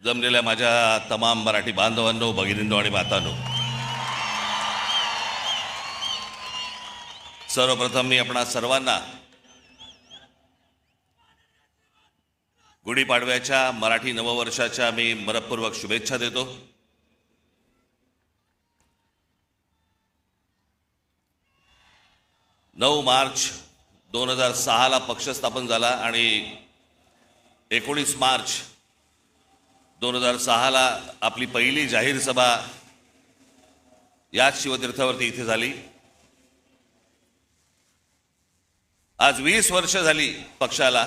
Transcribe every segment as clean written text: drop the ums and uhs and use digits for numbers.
जमलेल्या माझ्या तमाम मराठी बांधवांनो, भगिनींनो आणि मातांनो, सर्वप्रथम मी आपणा सर्वांना गुढीपाडव्याच्या मराठी नववर्षाच्या मी मनपूर्वक शुभेच्छा देतो. नऊ मार्च 2006 पक्ष स्थापन झाला आणि 19 मार्च 2006 आपली पहिली जाहीर सभा याच शिवतीर्थावरती इथे झाली. आज 20 वर्ष झाली पक्षाला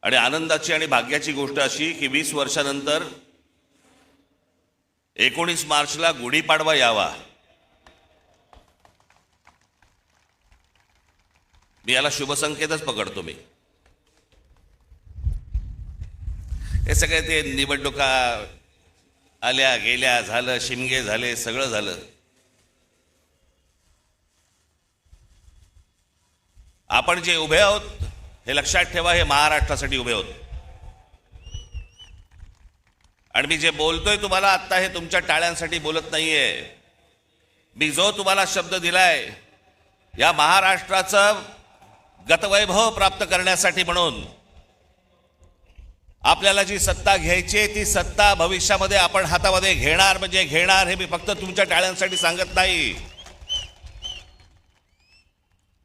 आणि आनंदाची आणि भाग्याची गोष्ट अशी की 20 वर्षानंतर 19 मार्चला गुढीपाडवा यावा. मी याला शुभसंकेतच पकडतो. मी हे सगळे ते निवडणुका आल्या गेल्या, झालं, शिमगे झाले, सगळं झालं. आपण जे उभे आहोत हे लक्षात ठेवा, हे महाराष्ट्रासाठी उभे आहोत. आणि मी जे बोलतोय तुम्हाला आत्ता हे तुमच्या टाळ्यांसाठी बोलत नाहीये. मी जो तुम्हाला शब्द दिलाय या महाराष्ट्राचं गतवैभव प्राप्त करण्यासाठी, म्हणून आपल्याला जी सत्ता घ्यायची ती सत्ता भविष्यामध्ये आपण हातामध्ये घेणार म्हणजे घेणार. हे मी फक्त तुमच्या टाळ्यांसाठी सांगत नाही,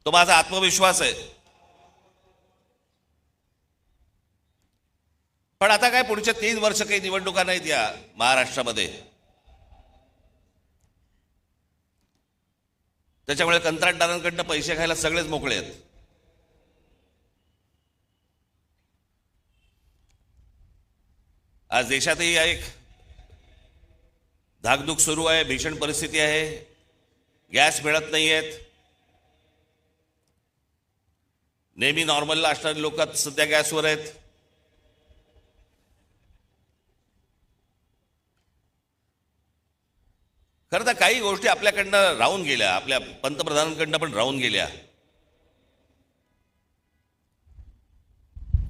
तो माझा आत्मविश्वास आहे. पण आता काय पुढचे 3 वर्ष काही निवडणुका नाहीत या महाराष्ट्रामध्ये. त्याच्यामुळे कंत्राटदारांकडनं पैसे खायला सगळेच मोकळे आहेत. आज देशातही एक धाकधूक सुरू आहे, भीषण परिस्थिती आहे. गॅस मिळत नाही आहेत. नेहमी नॉर्मलला असणारी लोक सध्या गॅसवर आहेत. खरं तर काही गोष्टी आपल्याकडनं राहून गेल्या, आपल्या पंतप्रधानांकडनं पण राहून गेल्या.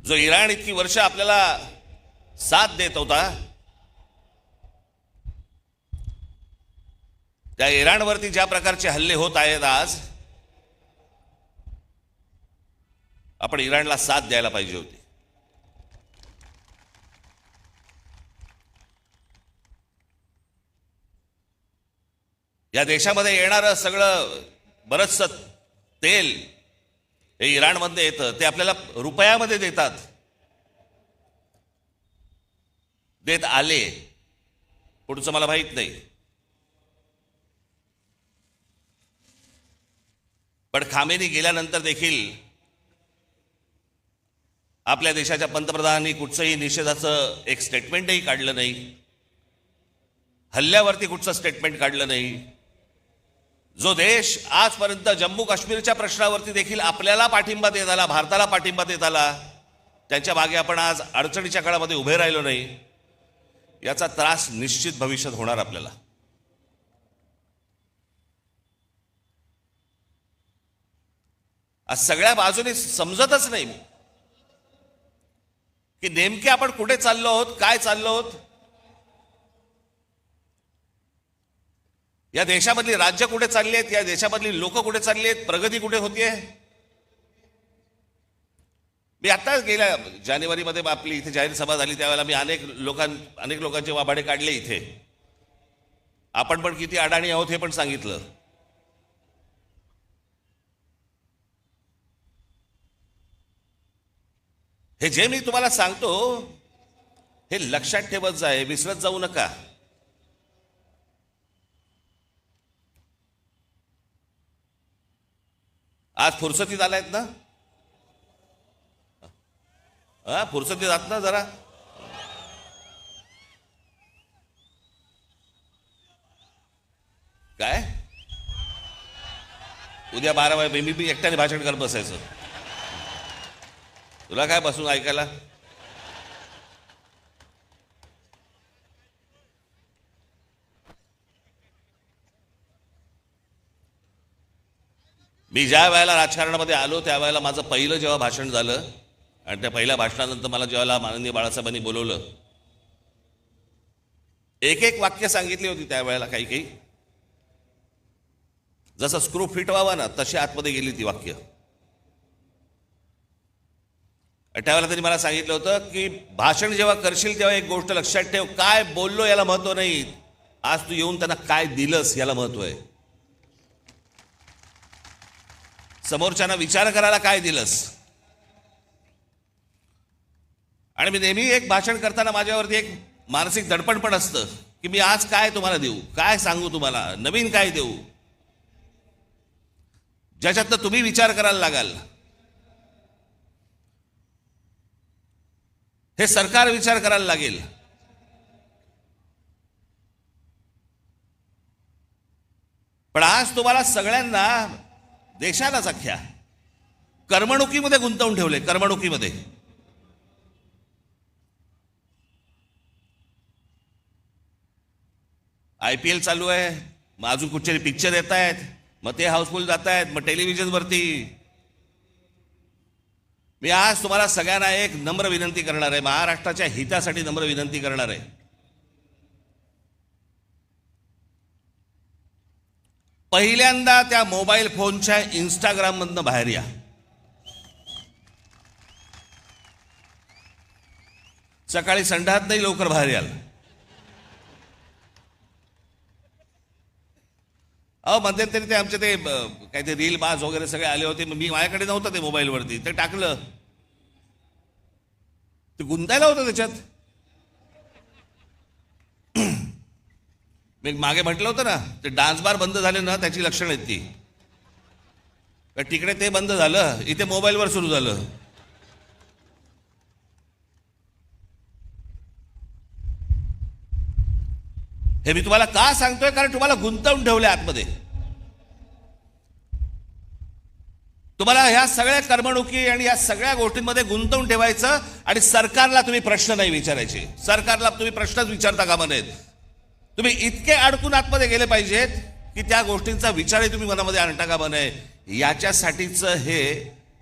जो इराण इतकी वर्ष आपल्याला साथ देत होता, त्या इराणवरती ज्या प्रकारचे हल्ले होत आहेत आज, आपण इराणला साथ द्यायला पाहिजे होती. या देशामध्ये येणारं सगळं बरचसं तेल हे इराणमध्ये येतं, ते आपल्याला रुपयामध्ये देतात. देत आले, पुढचं मला माहित नाही. पण खामेनी गेल्यानंतर देखील आपल्या देशाच्या पंतप्रधानांनी कुठचंही निषेधाचं एक स्टेटमेंटही काढलं नाही. हल्ल्यावरती कुठचं स्टेटमेंट काढलं नाही. जो देश आजपर्यंत जम्मू काश्मीरच्या प्रश्नावरती देखील आपल्याला पाठिंबा देत आला, भारताला पाठिंबा देत आला, त्यांच्या मागे आपण आज अडचणीच्या काळामध्ये उभे राहिलो नाही, याचा त्रास निश्चित भविष्यात होणार आपल्याला. आज सगळ्या बाजूने समजतच नाही की नेमके आपण कुठे चाललो आहोत, काय चाललो आहोत. या देशामधली राज्य कुठे चालली आहेत, या देशामधली लोक कुठे चालली आहेत, प्रगती कुठे होतीये. मी आत्ताच गेल्या जानेवारीमध्ये आपली इथे जाहीर सभा झाली, त्यावेळेला मी अनेक लोकांचे वाभाडे काढले इथे. आपण पण किती अडाणी आहोत हे पण सांगितलं. हे जे मी तुम्हाला सांगतो हे लक्षात ठेवत जाय, विसरत जाऊ नका. आज फुरसतीत आलायत ना, फुरसतीत आहात ना जरा. काय उद्या 12 वाजे मी एकट्याने भाषण करत बसायचं. तुला काय बसून ऐकायला. मी ज्या वेळेला राजकारणामध्ये आलो त्यावेळेला माझं पहिलं जेव्हा भाषण झालं आणि त्या पहिल्या भाषणानंतर मला जेव्हा माननीय बाळासाहेबांनी बोलवलं, एक एक वाक्य सांगितली होती त्यावेळेला, काही काही जसं स्क्रू फिट व्हावा ना तशी आतमध्ये गेली ती वाक्य. त्यावेळेला त्यांनी मला सांगितलं होतं की भाषण जेव्हा करशील तेव्हा एक गोष्ट लक्षात ठेव, काय बोललो याला महत्व नाही, आज तू येऊन त्यांना काय दिलंस याला महत्व आहे. समोरच्यांना विचार करायला काय दिलंस. आणि मी नेहमी एक भाषण करताना माझ्यावरती एक मानसिक दडपण पण असतं की मी आज काय तुम्हाला देऊ, काय सांगू तुम्हाला, नवीन काय देऊ, ज्याच्यातनं तुम्ही विचार करायला लागाल. हे सरकार विचार करायला लागेल. पण आज तुम्हाला सगळ्यांना, देशालाच अख्ख्या करमणुकीमध्ये गुंतवून ठेवले. करमणुकीमध्ये IPL चालू आहे, मग अजून कुठचे पिक्चर येत आहेत, मग ते हाऊसफुल जात आहेत, मग टेलिव्हिजनवरती. मी आज तुम्हाला सगळ्यांना एक नम्र विनंती करणार आहे, महाराष्ट्राच्या हितासाठी नम्र विनंती करणार आहे. पहिल्यांदा त्या मोबाईल फोनच्या इंस्टाग्राम मधनं बाहेर या. सकाळी संडात नाही, लवकर बाहेर याल. मध्यंतरी ते आमचे ते काय ते रील बाज वगैरे सगळे आले होते, मी माझ्याकडे नव्हतं ते मोबाईलवरती, ते टाकलं, ते गुंतायला होतं त्याच्यात. मी मागे म्हटलं होतं ना, ते डान्स बार बंद झाले ना त्याची लक्षणं आहेत ती. तिकडे ते बंद झालं, इथे मोबाईलवर सुरू झालं. हे मी तुम्हाला का सांगतोय, कारण तुम्हाला गुंतवून ठेवले आतमध्ये. तुम्हाला ह्या सगळ्या करमणुकी आणि या सगळ्या गोष्टींमध्ये गुंतवून ठेवायचं आणि सरकारला तुम्ही प्रश्न नाही विचारायचे. सरकारला तुम्ही प्रश्नच विचारता कामा नयेत. तुम्ही इतके अडकून आतमध्ये गेले पाहिजेत की त्या गोष्टींचा विचारही तुम्ही मनामध्ये आणता कामा नये. याच्यासाठीचं हे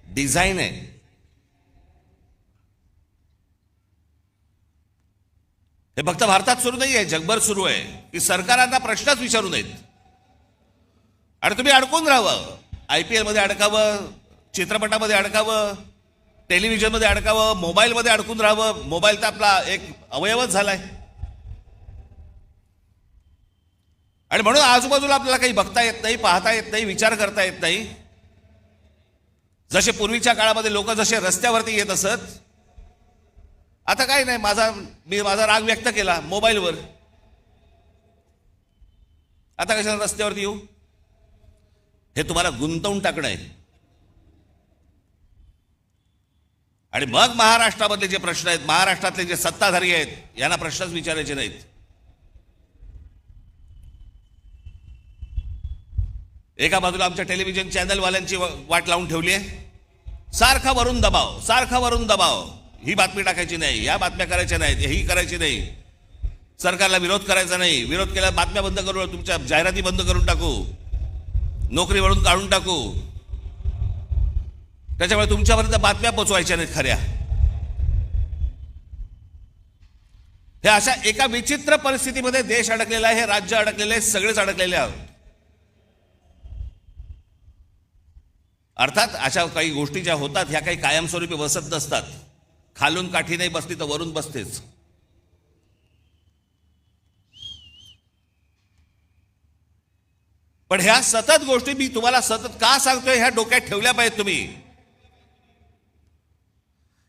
डिझाईन आहे. हे फक्त भारतात सुरू नाही आहे, जगभर सुरू आहे की सरकारांना प्रश्नच विचारू नयेत आणि तुम्ही अडकून राहावं. IPL मध्ये अडकावं, चित्रपटामध्ये अडकावं, टेलिव्हिजनमध्ये अडकावं, मोबाईलमध्ये अडकून राहावं. मोबाईल तर आपला एक अवयवच झालाय. आणि म्हणून आजूबाजूला आपल्याला काही बघता येत नाही, पाहता येत नाही, विचार करता येत नाही. जसे पूर्वीच्या काळामध्ये लोक जसे रस्त्यावरती येत असत, आता काही नाही, मी माझा राग व्यक्त केला मोबाईलवर, आता कशाला रस्त्यावरती येऊ. हे तुम्हाला गुंतवून टाकणं आहे. आणि मग महाराष्ट्रामधले जे प्रश्न आहेत, महाराष्ट्रातले जे सत्ताधारी आहेत, यांना प्रश्नच विचारायचे नाहीत. एका बाजूला आमच्या टेलिव्हिजन चॅनलवाल्यांची वाट लावून ठेवली आहे. सारखा वरून दबाव, सारखा वरून दबाव. ही बातमी टाकायची नाही, या बातम्या करायच्या नाहीत, ही करायची नाही, सरकारला विरोध करायचा नाही, विरोध केला बातम्या बंद करू, तुमच्या जाहिराती बंद करून टाकू, नोकरीवरून काढून टाकू. त्याच्यामुळे तुमच्यापर्यंत बातम्या पोचवायच्या नाहीत खऱ्या. हे अशा एका विचित्र परिस्थितीमध्ये देश अडकलेला आहे, हे राज्य अडकलेले आहे, सगळेच अडकलेले आहोत. अर्थात अशा काही गोष्टी ज्या होतात ह्या काही कायमस्वरूपी बसत नसतात. खालून काठी नाही बसली तर वरून बसतेच. पण ह्या सतत गोष्टी मी तुम्हाला सतत का सांगतोय, ह्या डोक्यात ठेवल्या पाहिजेत तुम्ही.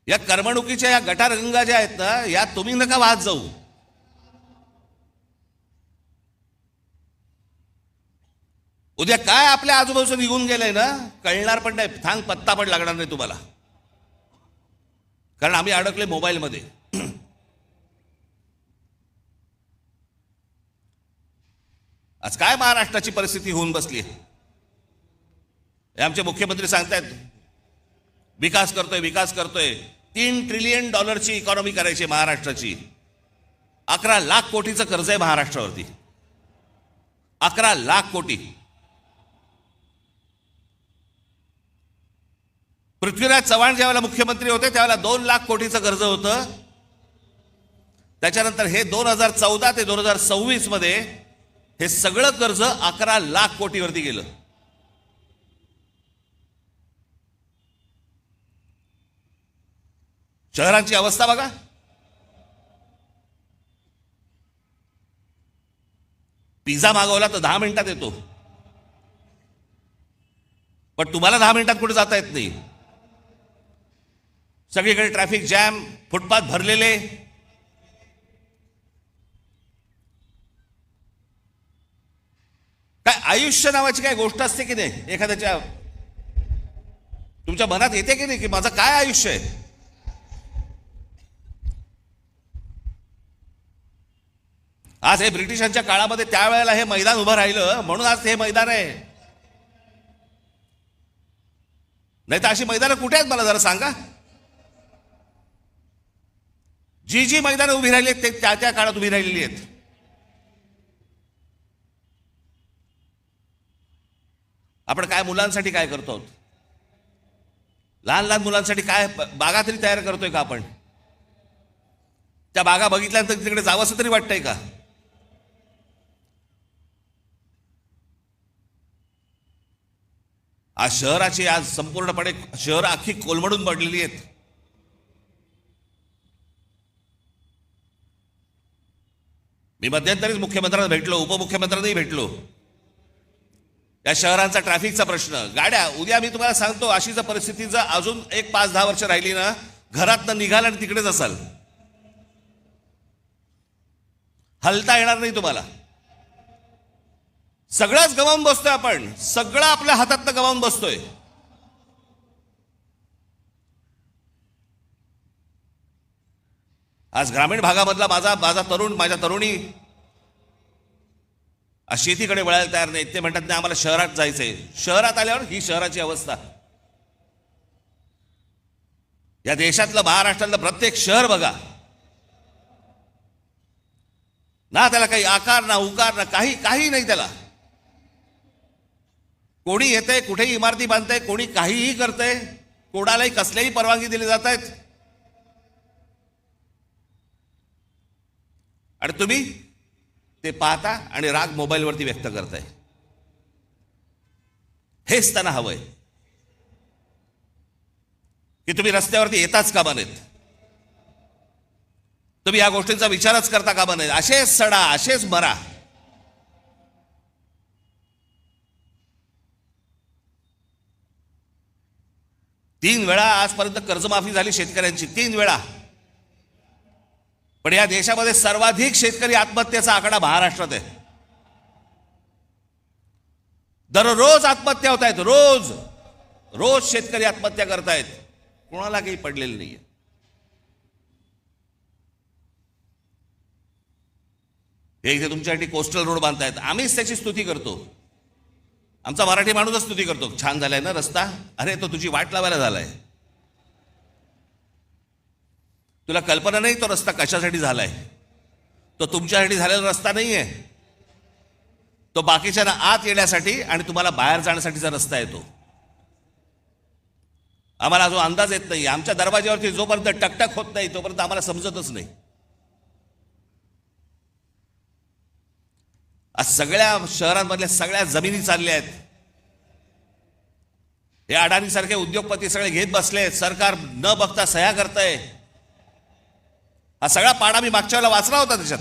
या करमणुकीच्या या गटारगंगा ज्या आहेत ना, या तुम्ही नका वाहत जाऊ. उद्या काय आपल्या आजूबाजूला निघून गेलंय ना कळणार पण नाही, थांग पत्ता पण लागणार नाही तुम्हाला, कारण आम्ही अडकले मोबाईलमध्ये. आज काय महाराष्ट्राची परिस्थिती होऊन बसली आहे. आमचे मुख्यमंत्री सांगतायत विकास करतोय, विकास करतोय. $3 ट्रिलियन इकॉनॉमी करायची महाराष्ट्राची. 11 लाख कोटीचं कर्ज आहे महाराष्ट्रावरती. 11 लाख कोटी. पृथ्वीराज चव्हाण ज्यावेळेला मुख्यमंत्री होते त्यावेळेला 2 लाख कोटीचं कर्ज होतं. त्याच्यानंतर हे 2014 ते 2026 मध्ये हे सगळं कर्ज 11 लाख कोटीवरती गेलं. शहरांची अवस्था बघा. पिझ्झा मागवला तर 10 मिनिटात येतो, पण तुम्हाला 10 मिनिटात कुठे जाता येत नाही. सगळीकडे ट्रॅफिक जॅम, फुटपाथ भरलेले. काय आयुष्य नावाची काय गोष्ट असते की नाही? एखाद्याच्या तुमच्या मनात येते की नाही की माझं काय आयुष्य आहे? आज हे ब्रिटिशांच्या काळामध्ये त्यावेळेला हे मैदान उभं राहिलं म्हणून आज हे मैदान आहे. नाही तर अशी मैदानं कुठे आहेत मला जरा सांगा. जी जी मैदानं उभी राहिली आहेत ते त्या त्या काळात उभी राहिलेली आहेत. आपण काय मुलांसाठी काय करतो आहोत? लहान लहान मुलांसाठी काय बागा तरी तयार करतोय का आपण? त्या बागा बघितल्यानंतर तिकडे जावंसं तरी वाटतंय का? आज शहराची आज संपूर्णपणे शहर अख्खी कोलमडून पडलेली आहेत. मी मध्यंतरीच मुख्यमंत्र्यांना भेटलो, उपमुख्यमंत्र्यांनाही भेटलो. या शहरांचा ट्रॅफिकचा प्रश्न, गाड्या, उद्या मी तुम्हाला सांगतो अशी जर परिस्थिती जर अजून 5-10 वर्ष राहिली ना, घरातनं निघाल आणि तिकडेच असाल, हलता येणार नाही तुम्हाला. सगळंच गमावून बसतोय आपण, सगळं आपल्या हातातनं गमावून बसतोय. आज ग्रामीण भागामधला माझा तरुण, माझ्या तरुणी शेतीकडे वळायला तयार नाहीत. ते म्हणतात नाही आम्हाला शहरात जायचंय. शहरात आल्यावर ही शहराची अवस्था. या देशातलं महाराष्ट्रातलं प्रत्येक शहर बघा ना, त्याला काही आकार ना उकार ना काही नाही त्याला. कोणी येतंय, कुठेही इमारती बांधतंय, कोणी काहीही करतंय, कोणालाही कसल्याही परवानगी दिली जात आहेत. आणि तुम्ही ते पाहता आणि राग मोबाईलवरती व्यक्त करताय. हेच त्यांना हवंय की तुम्ही रस्त्यावरती येताच कामा नयेत, तुम्ही या गोष्टींचा विचारच करता कामा नयेत. असेच सडा, असेच मरा. तीन वेळा आजपर्यंत कर्जमाफी झाली शेतकऱ्यांची, 3 वेळा. पण या देशामध्ये सर्वाधिक शेतकरी आत्महत्येचा आकडा महाराष्ट्रात आहे. दररोज आत्महत्या होत आहेत, रोज शेतकरी आत्महत्या करतायत. कोणाला काही पडलेलं नाहीये. हे इथे तुमच्यासाठी कोस्टल रोड बांधतायत, आम्हीच त्याची स्तुती करतो. आमचा मराठी माणूसच स्तुती करतो, छान झालाय ना रस्ता. अरे तो तुझी वाट लावायला झालाय. तुला कल्पना नाही तो रस्ता कशासाठी झालाय. तो तुमच्यासाठी झालेला रस्ता नाहीये. तो बाकीच्यांना आत येण्यासाठी आणि तुम्हाला बाहेर जाण्यासाठीचा रस्ता आहे तो. आम्हाला जो अंदाज येत नाही, आमच्या दरवाज्यावरती जोपर्यंत टकटक होत नाही तोपर्यंत आम्हाला समजतच नाही. आज सगळ्या शहरांमधल्या सगळ्या जमिनी चालल्या आहेत. हे अडाणी सारखे उद्योगपती सगळे घेत बसले. सरकार न बघता सह्या करतंय. हा सगळा पाडा मी मागच्या वेळेला वाचला होता. त्याच्यात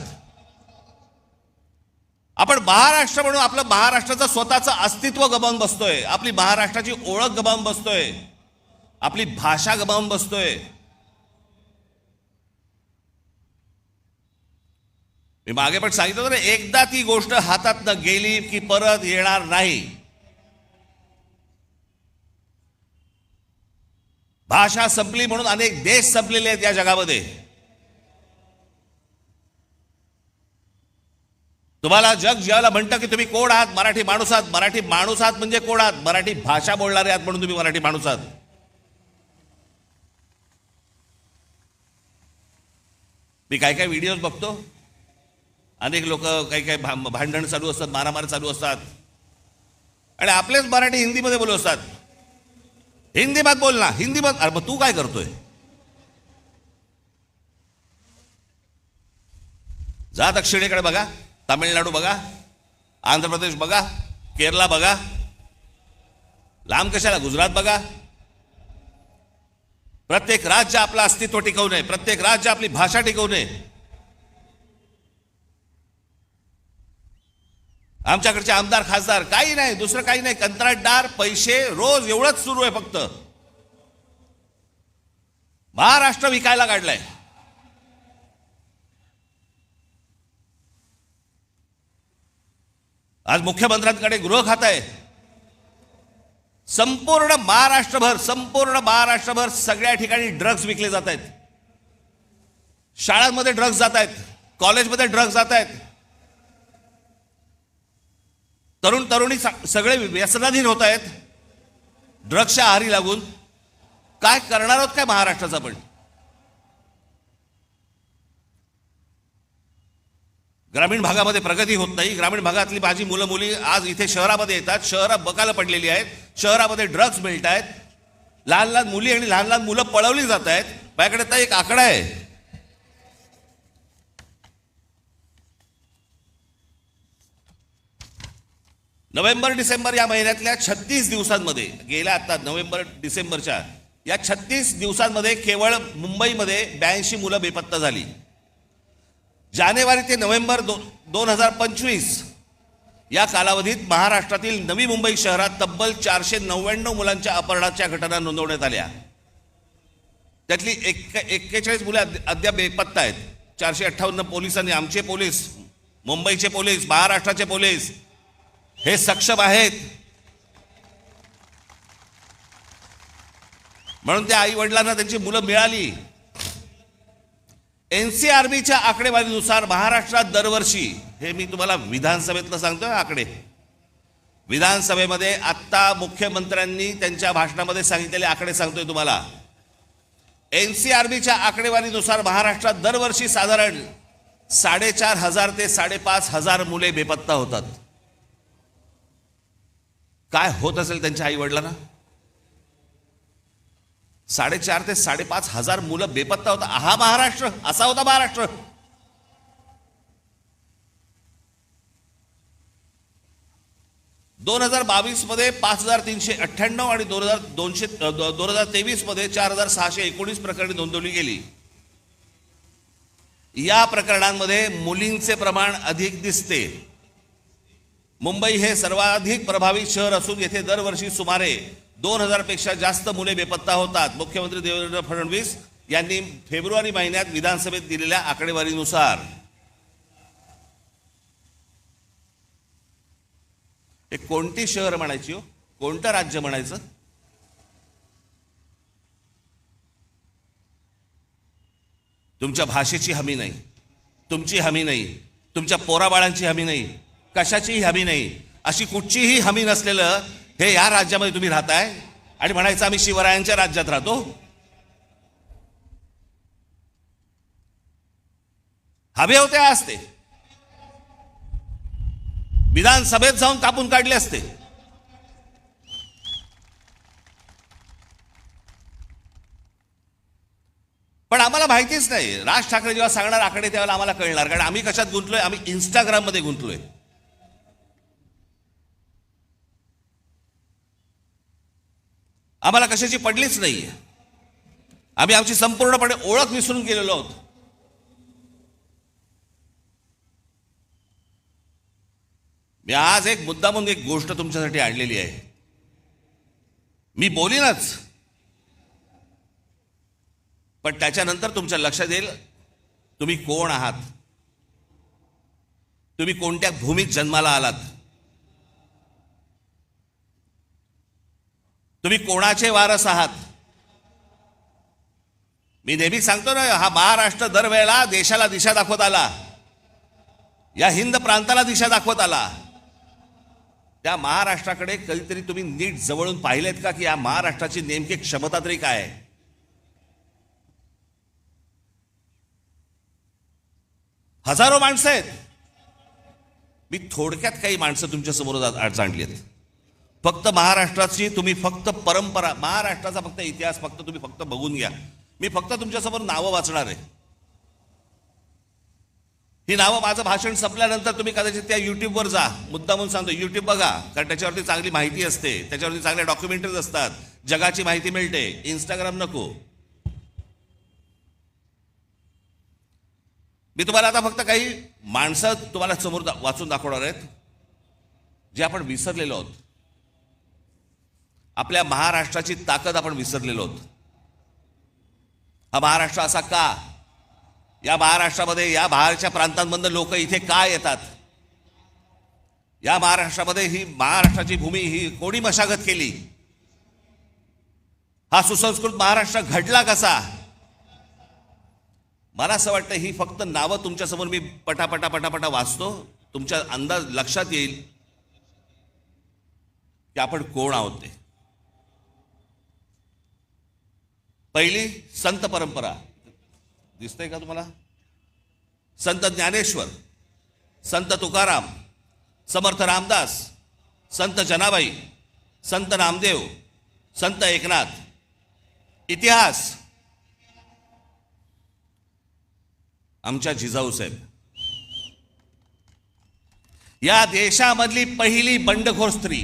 आपण महाराष्ट्र म्हणून आपलं महाराष्ट्राचं स्वतःचं अस्तित्व गमावून बसतोय. आपली महाराष्ट्राची ओळख गमावून बसतोय. आपली भाषा गमावून बसतोय. मी मागे पण सांगितलं होतं ना, एकदा ती गोष्ट हातातनं गेली की परत येणार नाही. भाषा संपली म्हणून अनेक देश संपलेले आहेत या जगामध्ये. तुम्हाला जग ज्याला म्हणतं की तुम्ही कोण आहात, मराठी माणूस आहात. मराठी माणूस आहात म्हणजे कोण आहात? मराठी भाषा बोलणारे आहात म्हणून तुम्ही मराठी माणूस आहात. मी काय काय व्हिडिओज बघतो, अनेक लोक काही भांडण चालू असतात, मारामारी चालू असतात आणि आपलेच मराठी हिंदीमध्ये बोलू असतात. हिंदी मत बोलना, हिंदी मत. अरे मग तू काय करतोय? जा दक्षिणेकडे बघा, तामिळनाडू बघा, आंध्र प्रदेश बघा, केरला बघा, लांब कशाला गुजरात बघा. प्रत्येक राज्य आपलं अस्तित्व टिकवून आहे, प्रत्येक राज्य आपली भाषा टिकवून आहे. आमच्याकडचे आमदार खासदार काही नाही, दुसरं काही नाही, कंत्राटदार, पैसे, रोज एवढंच सुरू आहे फक्त. महाराष्ट्र विकायला काढलाय. आज मुख्यमंत्र्यांकडे गृह खातं आहे. संपूर्ण महाराष्ट्रभर सगळ्या ठिकाणी ड्रग्ज विकले जात आहेत. शाळांमध्ये ड्रग्ज जात आहेत, कॉलेजमध्ये ड्रग्ज जात आहेत. तरुण तरुणी सगळे व्यसनाधीन होत आहेत ड्रग्सच्या आहारी लागून. काय करणार आहोत काय महाराष्ट्राचा? पण ग्रामीण भागामध्ये प्रगती होत नाही. ग्रामीण भागातली माझी मुलं मुली आज इथे शहरामध्ये येतात, शहरात बकाला पडलेली आहेत, शहरामध्ये ड्रग्ज मिळत आहेत, लहान लहान मुली आणि लहान लहान मुलं पळवली जात आहेत. माझ्याकडे तर एक आकडा आहे, नोव्हेंबर डिसेंबर या महिन्यातल्या 36 दिवसांमध्ये, गेल्या आता नोव्हेंबर डिसेंबरच्या या 36 दिवसांमध्ये केवळ मुंबईमध्ये 82 मुलं बेपत्ता झाली. जानेवारी ते नोव्हेंबर 2025 या कालावधीत महाराष्ट्रातील नवी मुंबई शहरात तब्बल 499 मुलांच्या अपहरणाच्या घटना नोंदवण्यात आल्या. त्यातली 41 मुलं अद्याप बेपत्ता आहेत. 458 पोलिसांनी, आमचे पोलीस, मुंबईचे पोलीस, महाराष्ट्राचे पोलीस हे सक्षम आहेत. म्हणून त्या आई वडिलांना त्यांची मुलं मिळाली. एनसीआरबीच्या आकडेवारीनुसार महाराष्ट्रात दरवर्षी, हे मी तुम्हाला विधानसभेतलं सांगतोय आकडे, विधानसभेमध्ये आत्ता मुख्यमंत्र्यांनी त्यांच्या भाषणामध्ये सांगितलेले आकडे सांगतोय तुम्हाला. एनसीआरबीच्या आकडेवारीनुसार महाराष्ट्रात दरवर्षी साधारण 4,500 ते 5,500 मुले बेपत्ता होतात. काय होत असेल त्यांच्या आई वडिलांना? 4,500 ते 5,500 मुलं बेपत्ता होता. हा महाराष्ट्र, असा होता महाराष्ट्र. (2022) मध्ये 5,398 आणि 2023 मध्ये 4,619 प्रकरणे नोंदवली गेली. या प्रकरणांमध्ये मुलींचे प्रमाण अधिक दिसते. मुंबई हे सर्वाधिक प्रभावित शहर असून येथे दरवर्षी सुमारे 2,000 पेक्षा जास्त मुले बेपत्ता होतात. मुख्यमंत्री देवेंद्र फडणवीस यांनी फेब्रुवारी महिन्यात विधानसभेत दिलेल्या आकडेवारीनुसार. हे कोणती शहर म्हणायची हो, कोणतं राज्य म्हणायचं? तुमच्या भाषेची हमी नाही, तुमची हमी नाही, तुमच्या पोराबाळांची हमी नाही, कशाचीही हमी नाही. अशी कुठचीही हमी नसलेलं हे या राज्यामध्ये तुम्ही राहताय आणि म्हणायचं आम्ही शिवरायांच्या राज्यात राहतो. हवे होते असते, विधानसभेत जाऊन कापून काढले असते. पण आम्हाला माहितीच नाही. राज ठाकरे जेव्हा सांगणार आकडे त्यावेळेला आम्हाला कळणार, कारण आम्ही कशात गुंतलोय? आम्ही इंस्टाग्राममध्ये गुंतलोय. आम्हाला कशाची पडलीच नाही. आम्ही आमची संपूर्णपणे ओळख विसरून गेलेलो आहोत. मी आज एक मुद्दामून एक गोष्ट तुमच्यासाठी आणलेली आहे. मी बोलीनच, पण त्याच्यानंतर तुमच्या लक्षात येईल तुम्ही कोण आहात, तुम्ही कोणत्या भूमीत जन्माला आलात, तुम्ही कोणाचे वारस आहात. मी नेहमी सांगतो ना, हा महाराष्ट्र दरवेळेला देशाला दिशा दाखवत आला, या हिंद प्रांताला दिशा दाखवत आला. त्या महाराष्ट्राकडे कधीतरी तुम्ही नीट जवळून पाहिलेत का, की या महाराष्ट्राची नेमकी क्षमता तरी काय आहे? हजारो माणसं आहेत. मी थोडक्यात काही माणसं तुमच्या समोर आणली आहेत. फक्त महाराष्ट्राची तुम्ही फक्त परंपरा, महाराष्ट्राचा फक्त इतिहास फक्त तुम्ही फक्त बघून घ्या. मी फक्त तुमच्यासमोर नावं वाचणार आहे. ही नावं माझं भाषण संपल्यानंतर तुम्ही कदाचित त्या युट्यूबवर जा. मुद्दामून सांगतो, युट्यूब बघा, कारण त्याच्यावरती चांगली माहिती असते, त्याच्यावरती चांगल्या डॉक्युमेंटरीज असतात, जगाची माहिती मिळते. इंस्टाग्राम नको. मी तुम्हाला आता फक्त काही माणसं तुम्हाला समोर वाचून दाखवणार आहेत जे आपण विसरलेलो आहोत. आपल्या महाराष्ट्राची ताकद आपण विसरलेलो आहोत. हा महाराष्ट्र असा का? या महाराष्ट्रामध्ये, या बाहेरच्या प्रांतांमधून लोक इथे का येतात? या महाराष्ट्रामध्ये ही महाराष्ट्राची भूमी ही कोणी मशागत केली? हा सुसंस्कृत महाराष्ट्र घडला कसा? मला असं वाटतं ही फक्त नावं तुमच्यासमोर मी पटापटा पटापटा वाचतो, तुमच्या अंदाज लक्षात येईल की आपण कोण आहोत ते. पहिली संत परंपरा दिसतंय का तुम्हाला? संत ज्ञानेश्वर, संत तुकाराम, समर्थ रामदास, संत जनाबाई, संत नामदेव, संत एकनाथ. इतिहास आमच्या जिजाऊसाहेब, या देशामधली पहिली बंडखोर स्त्री,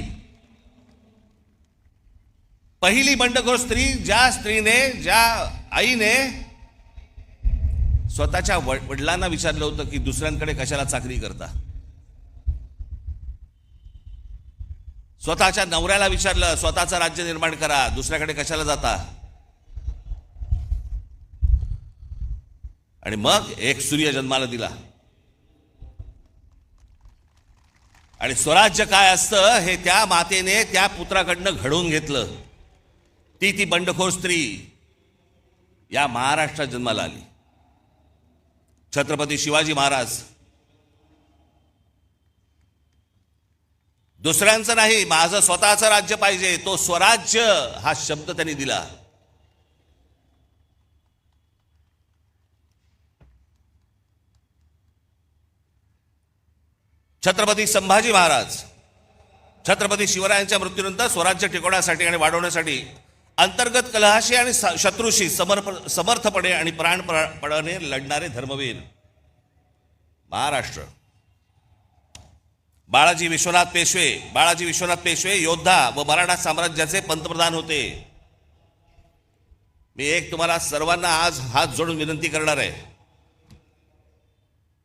पहिली बंडखोर स्त्री, ज्या स्त्रीने, ज्या आईने स्वतःच्या वडिलांना विचारलं होतं की दुसऱ्यांकडे कशाला चाकरी करता. स्वतःच्या नवऱ्याला विचारलं, स्वतःचं राज्य निर्माण करा, दुसऱ्याकडे कशाला जाता. आणि मग एक सूर्य जन्माला दिला. आणि स्वराज्य काय असतं हे त्या मातेने त्या पुत्राकडनं घडवून घेतलं. ती बंडखोर स्त्री या महाराष्ट्रात जन्माला आली. छत्रपती शिवाजी महाराज. दुसऱ्यांचं नाही, माझं स्वतःचं राज्य पाहिजे, तो स्वराज्य हा शब्द त्यांनी दिला. छत्रपती संभाजी महाराज. छत्रपती शिवरायांच्या मृत्यूनंतर स्वराज्य टिकवण्यासाठी आणि वाढवण्यासाठी अंतर्गत कलहाशी आणि शत्रूशी समर्थपणे आणि प्राणपणाने लढणारे धर्मवीर. महाराष्ट्र. बाळाजी विश्वनाथ पेशवे योद्धा व मराठा साम्राज्याचे पंतप्रधान होते. मी एक तुम्हाला सर्वांना आज हात जोडून विनंती करणार आहे,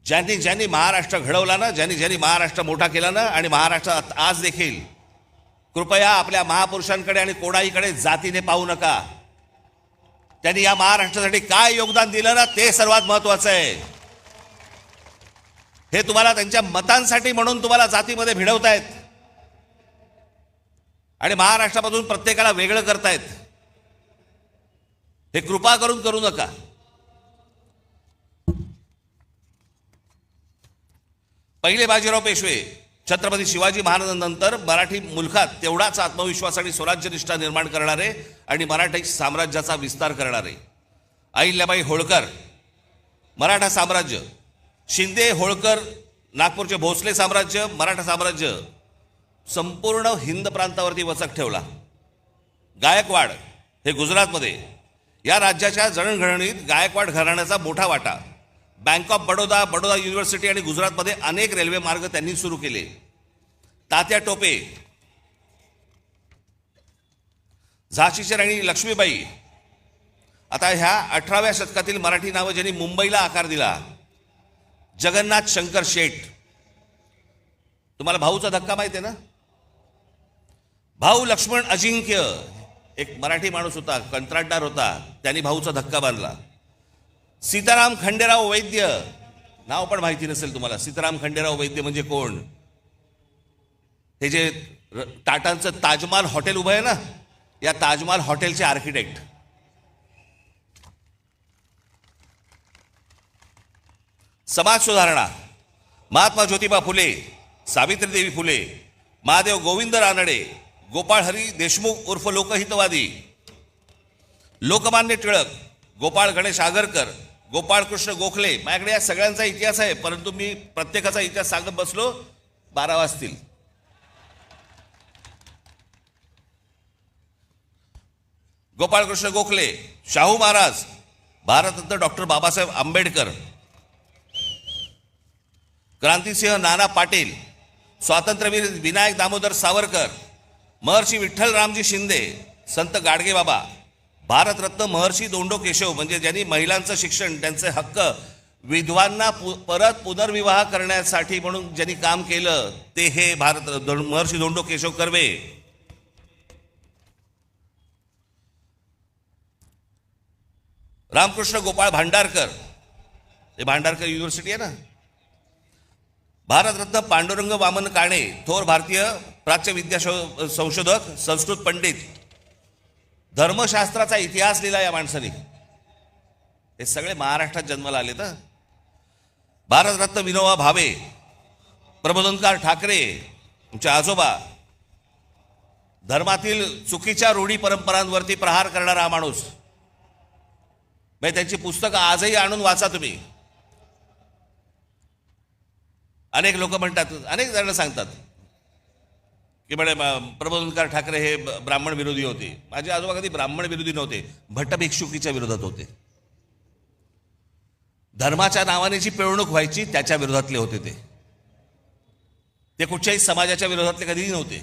ज्यांनी महाराष्ट्र घडवला ना, ज्यांनी महाराष्ट्र मोठा केला ना, आणि महाराष्ट्रात आज देखील, कृपया आपल्या महापुरुषांकडे आणि कोणाहीकडे जातीने पाहू नका. त्यांनी या महाराष्ट्रासाठी काय योगदान दिलं ना, ते सर्वात महत्वाचं आहे. हे तुम्हाला त्यांच्या मतांसाठी म्हणून तुम्हाला जातीमध्ये भिडवतायत आणि महाराष्ट्रामधून प्रत्येकाला वेगळं करतायत. हे कृपा करून करू नका. पहिले बाजीराव पेशवे, छत्रपती शिवाजी महाराजांनंतर मराठी मुलखात तेवढाच आत्मविश्वास आणि स्वराज्यनिष्ठा निर्माण करणारे आणि मराठी साम्राज्याचा विस्तार करणारे. अहिल्याबाई होळकर, मराठा साम्राज्य. शिंदे, होळकर, नागपूरचे भोसले साम्राज्य, मराठा साम्राज्य संपूर्ण हिंद प्रांतावरती वचक ठेवला. गायकवाड हे गुजरातमध्ये. या राज्याच्या जडणघडणीत गायकवाड घराण्याचा मोठा वाटा. Bank of Baroda, Baroda university आणि गुजरातमध्ये अनेक रेल्वे मार्ग त्यांनी सुरू केले. तात्या टोपे. झाशीची राणी लक्ष्मीबाई. आता ह्या 18व्या शतकातील मराठी नावं ज्यांनी मुंबईला आकार दिला. जगन्नाथ शंकर शेठ. तुम्हाला भाऊचा धक्का माहिती आहे ना? भाऊ लक्ष्मण अजिंक्य, एक मराठी माणूस होता, कंत्राटदार होता, त्यांनी भाऊचा धक्का बांधला. सीताराम खंडेराव वैद्य, नाव पण माहिती नसेल तुम्हाला. सीताराम खंडेराव वैद्य म्हणजे कोण? हे जे टाटांचं ताजमहाल हॉटेल उभं आहे ना, या ताजमहाल हॉटेलचे आर्किटेक्ट. समाज सुधारणा. महात्मा ज्योतिबा फुले, सावित्रीदेवी फुले, महादेव गोविंद रानडे, गोपाळ हरी देशमुख उर्फ लोकहितवादी, लोकमान्य टिळक, गोपाळ गणेश आगरकर, गोपाळकृष्ण गोखले. माझ्याकडे या सगळ्यांचा इतिहास आहे, परंतु मी प्रत्येकाचा इतिहास सांगत बसलो 12 वाजतील. गोपाळकृष्ण गोखले, शाहू महाराज, भारतरत्न डॉक्टर बाबासाहेब आंबेडकर, क्रांतिसिंह नाना पाटील, स्वातंत्र्यवीर विनायक दामोदर सावरकर, महर्षी विठ्ठल रामजी शिंदे, संत गाडगेबाबा, भारतरत्न महर्षी धोंडो केशव म्हणजे ज्यांनी महिलांचं शिक्षण, त्यांचे हक्क, विधवांना परत पुनर्विवाह करण्यासाठी म्हणून ज्यांनी काम केलं ते हे महर्षी धोंडो केशव कर्वे. रामकृष्ण गोपाळ भांडारकर, हे भांडारकर युनिव्हर्सिटी आहे ना. भारतरत्न पांडुरंग वामन काणे, थोर भारतीय प्राच्य विद्या संशोधक, संस्कृत पंडित, धर्मशास्त्राचा इतिहास लिहिला या माणसाने. हे सगळे महाराष्ट्रात जन्माला आले तर. भारतरत्न विनोबा भावे, प्रबोधनकार ठाकरे, तुमचे आजोबा, धर्मातील चुकीच्या रूढी परंपरांवरती प्रहार करणारा हा माणूस. त्यांची पुस्तकं आजही आणून वाचा तुम्ही. अनेक लोक म्हणतात, अनेक जण सांगतात की म्हणे प्रबोधनकार ठाकरे हे ब्राह्मण विरोधी होते. माझे आजोबा कधी ब्राह्मण विरोधी नव्हते, भट्ट भिक्षुकीच्या विरोधात होते. धर्माच्या नावाने जी पिळवणूक व्हायची त्याच्या विरोधातले होते ते कुठच्याही समाजाच्या विरोधातले कधीही नव्हते.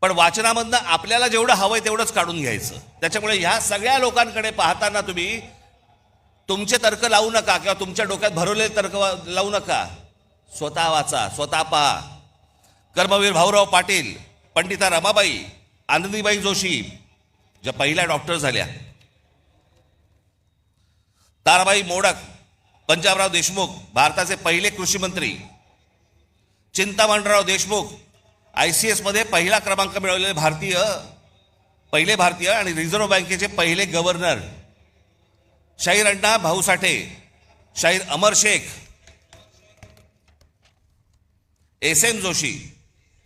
पण वाचनामधनं आपल्याला जेवढं हवंय तेवढंच काढून घ्यायचं. त्याच्यामुळे ह्या सगळ्या लोकांकडे पाहताना तुम्ही तुमचे तर्क लावू नका किंवा तुमच्या डोक्यात भरवलेले तर्क लावू नका. स्वतः वाचा, स्वतः पहा. कर्मवीर भाऊराव पाटील, पंडिता रमाबाई, आनंदीबाई जोशी ज्या पहिल्या डॉक्टर झाल्या, ताराबाई मोडक, पंजाबराव देशमुख भारताचे पहिले कृषी मंत्री, चिंतामणराव देशमुख ICS मध्ये पहिला क्रमांक मिळवलेले पहिले भारतीय आणि रिझर्व्ह बँकेचे पहिले गव्हर्नर, शाहीर अण्णा भाऊ साठे, शाहीर अमर शेख, SM जोशी,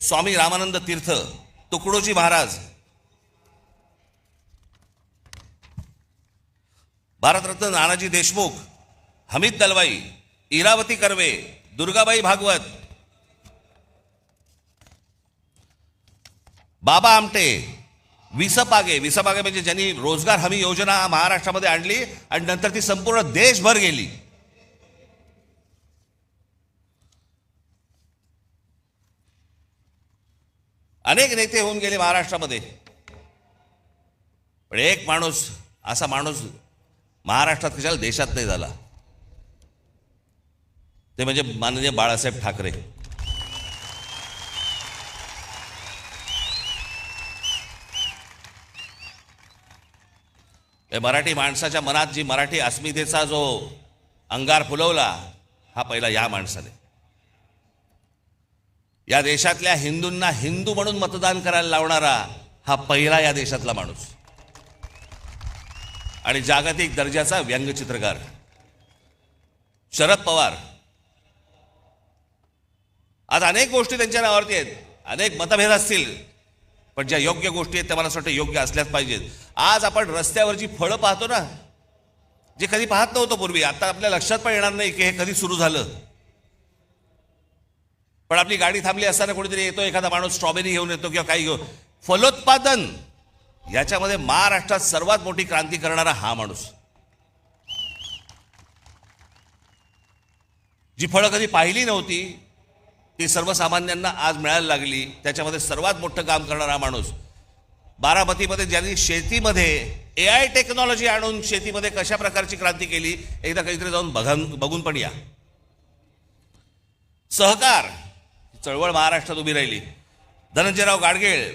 स्वामी रामानंद तीर्थ, तुकडोजी महाराज, भारतरत्न नानाजी देशमुख, हमीद दलवाई, इरावती कर्वे, दुर्गाबाई भागवत, बाबा आमटे, विसपागे म्हणजे ज्यांनी रोजगार हमी योजना महाराष्ट्रामध्ये आणली आणि नंतर ती संपूर्ण देशभर गेली. अनेक नेते होऊन गेले महाराष्ट्रामध्ये, पण एक माणूस, असा माणूस महाराष्ट्रात कशाला देशात नाही झाला, ते म्हणजे माननीय बाळासाहेब ठाकरे. मराठी माणसाच्या मनात जी मराठी अस्मितेचा जो अंगार फुलवला हा पहिला या माणसाने. या देशातल्या हिंदूंना हिंदू म्हणून मतदान करायला लावणारा हा पहिला या देशातला माणूस. आणि जागतिक दर्जाचा व्यंगचित्रकार शरद पवार. आज अनेक गोष्टी त्यांच्या नावावरती आहेत, अनेक मतभेद असतील, पण ज्या योग्य गोष्टी आहेत त्या मला असं वाटतं योग्य असल्याच पाहिजेत. आज आपण रस्त्यावरची फळं पाहतो ना, जे कधी पाहत नव्हतो पूर्वी, आता आपल्या लक्षात पण येणार नाही की हे कधी सुरू झालं. पण आपली गाडी थांबली असताना कोणीतरी येतो, एखादा माणूस स्ट्रॉबेरी घेऊन येतो किंवा काही घेऊन. फलोत्पादन याच्यामध्ये महाराष्ट्रात सर्वात मोठी क्रांती करणारा हा माणूस. जी फळं कधी पाहिली नव्हती ती सर्वसामान्यांना आज मिळायला लागली, त्याच्यामध्ये सर्वात मोठं काम करणारा माणूस. बारामतीमध्ये ज्यांनी शेतीमध्ये AI टेक्नॉलॉजी आणून शेतीमध्ये कशा प्रकारची क्रांती केली, एकदा कधीतरी जाऊन बघून पण या. सहकार चळवळ महाराष्ट्रात उभी राहिली. धनंजयराव गाडगीळ,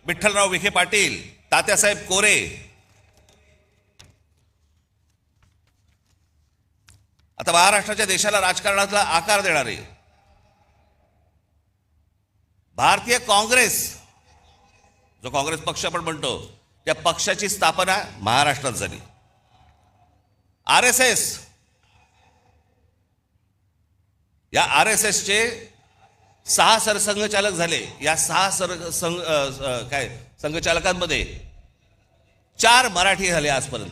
विठ्ठलराव विखे पाटील, तात्यासाहेब कोरे. आता महाराष्ट्राच्या देशाला राजकारणातला आकार देणारे भारतीय काँग्रेस, जो काँग्रेस पक्ष आपण म्हणतो, त्या पक्षाची स्थापना महाराष्ट्रात झाली. RSS, या RSSचे 6 सरसंघचालक झाले. या 6 संघचालकांमध्ये 4 मराठी झाले आजपर्यंत,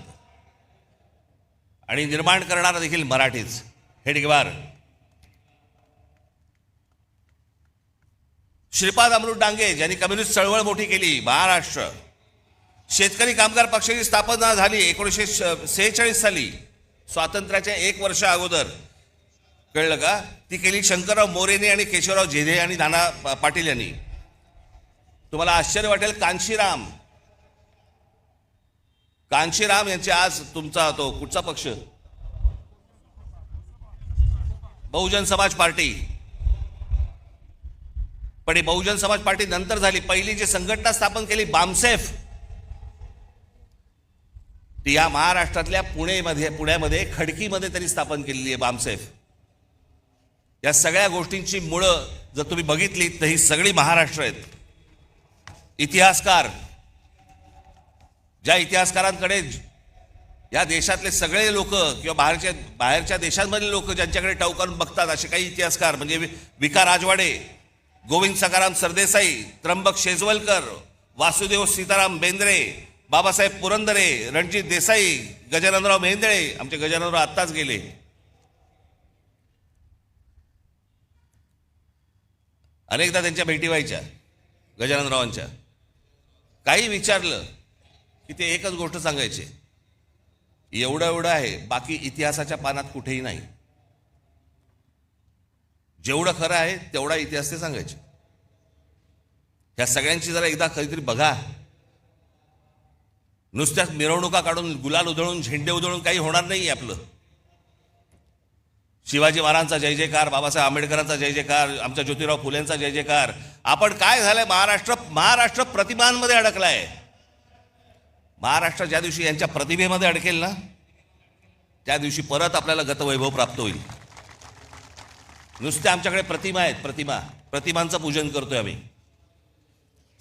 आणि निर्माण करणारा देखील मराठीच. हेडगेवार, श्रीपाद अमृत डांगे ज्यांनी कम्युनिस्ट चळवळ मोठी केली महाराष्ट्र, शेतकरी कामगार पक्षाची स्थापना झाली 1946 साली, स्वातंत्र्याच्या 1 वर्ष अगोदर. कळलं का? ती केली शंकरराव मोरेने आणि केशवराव झेडे आणि नाना पाटील यांनी. तुम्हाला आश्चर्य वाटेल, कांशीराम यांचे आज तुमचा तो कुठचा पक्ष, बहुजन समाज पार्टी. पण ही बहुजन समाज पार्टी नंतर झाली. पहिली जी संघटना स्थापन केली बामसेफ, ती या महाराष्ट्रातल्या पुण्यामध्ये खडकीमध्ये त्यांनी स्थापन केलेली आहे बामसेफ. या सगळ्या गोष्टींची मुळं जर तुम्ही बघितली तर ही सगळी महाराष्ट्र आहेत. इतिहासकार, ज्या इतिहासकारांकडे या देशातले सगळे लोक किंवा बाहेरच्या देशांमधले लोक ज्यांच्याकडे टवकारून बघतात, असे काही इतिहासकार म्हणजे विका राजवाडे, गोविंद सखाराम सरदेसाई, त्र्यंबक शेजवलकर, वासुदेव सीताराम बेंद्रे, बाबासाहेब पुरंदरे, रणजित देसाई, गजाननराव मेहेंदळे. आमचे गजाननराव आत्ताच गेले. अनेकदा त्यांच्या भेटी व्हायच्या गजाननरावांच्या. काही विचारलं की ते एकच गोष्ट सांगायचे, एवढं आहे, बाकी इतिहासाच्या पानात कुठेही नाही. जेवढं खरं आहे तेवढा इतिहास ते सांगायचे. ह्या सगळ्यांची जरा एकदा कधीतरी बघा. नुसत्याच मिरवणुका काढून, गुलाल उधळून, झेंडे उधळून काही होणार नाही आपलं. शिवाजी महाराजांचा जय जयकार, बाबासाहेब आंबेडकरांचा जय जयकार, आमच्या ज्योतिराव फुलेंचा जय जयकार. आपण काय झालंय, महाराष्ट्र प्रतिमांमध्ये अडकलाय. महाराष्ट्र ज्या दिवशी यांच्या प्रतिभेमध्ये अडकेल ना, त्या दिवशी परत आपल्याला गतवैभव प्राप्त होईल. नुसत्या आमच्याकडे प्रतिमा आहेत, प्रतिमांचं पूजन करतोय आम्ही.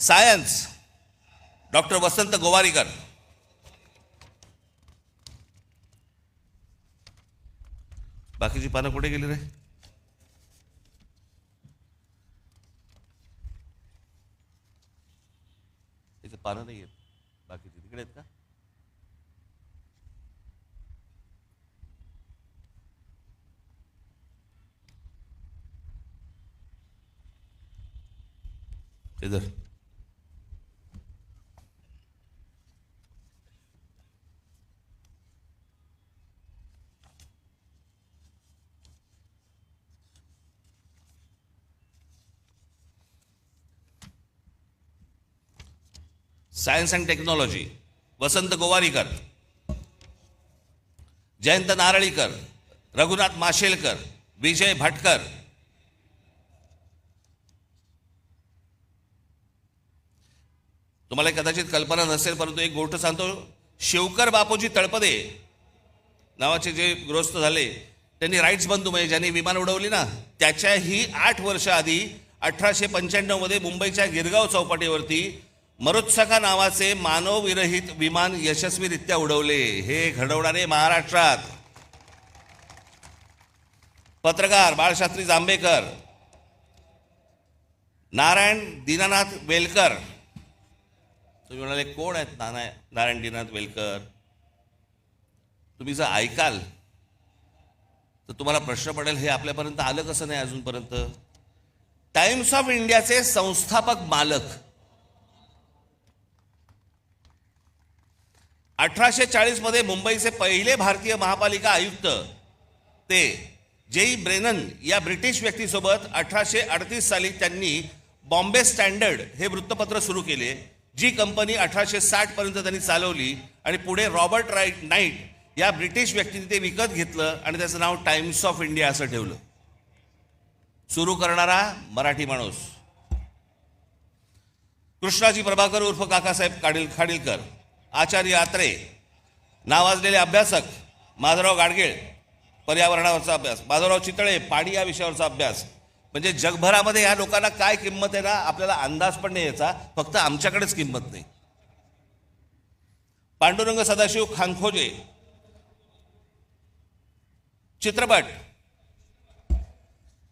सायन्स, डॉक्टर वसंत गोवारीकर. बाकीची पानं कुठे गेली रे? इथे पानं नाही आहेत, बाकीची तिकडे आहेत का? इधर सायन्स अँड टेक्नॉलॉजी, वसंत गोवारीकर, जयंत नारळीकर, रघुनाथ माशेलकर, विजय भटकर. तुम्हाला कदाचित कल्पना नसेल, परंतु एक गोष्ट सांगतो. शिवकर बापूजी तळपदे नावाचे जे गृहस्थ झाले, त्यांनी राईट्स बंधू म्हणजे ज्यांनी विमान उडवली ना, त्याच्याही 8 वर्ष आधी 1895 मध्ये मुंबईच्या गिरगाव चौपाटीवरती मरुत्सखा नावाचे मानवविरहित विमान यशस्वीरित्या उडवले. हे घडवणारे महाराष्ट्रात. पत्रकार बाळशास्त्री जांभेकर, नारायण दीनानाथ वेलकर. तुम्ही म्हणाले कोण आहेत नारायण दीनानाथ वेलकर? तुम्ही जर ऐकाल तर तुम्हाला प्रश्न पडेल, हे आपल्यापर्यंत आलं कसं नाही अजूनपर्यंत. टाइम्स ऑफ इंडियाचे संस्थापक मालक. 1840 मध्ये मुंबईचे पहिले भारतीय महापालिका आयुक्त ते जेई ब्रेनन या ब्रिटिश व्यक्तीसोबत 1838 साली त्यांनी बॉम्बे स्टँडर्ड हे वृत्तपत्र सुरू केले, जी कंपनी 1860 पर्यंत त्यांनी चालवली. आणि पुढे रॉबर्ट नाईट या ब्रिटिश व्यक्तीने ते विकत घेतलं आणि त्याचं नाव टाइम्स ऑफ इंडिया असं ठेवलं. सुरू करणारा मराठी माणूस कृष्णाजी प्रभाकर उर्फ काकासाहेब खाडीलकर. आचार्य आत्रे, नावाजलेले अभ्यासक माधवराव गाडगीळ, पर्यावरणावरचा अभ्यास, माधवराव चितळे, पाणी या विषयावरचा अभ्यास. म्हणजे जगभरामध्ये या लोकांना काय किंमत आहे ना, आपल्याला अंदाज पण नाही याचा, फक्त आमच्याकडेच किंमत नाही. पांडुरंग सदाशिव खांखोजे. चित्रपट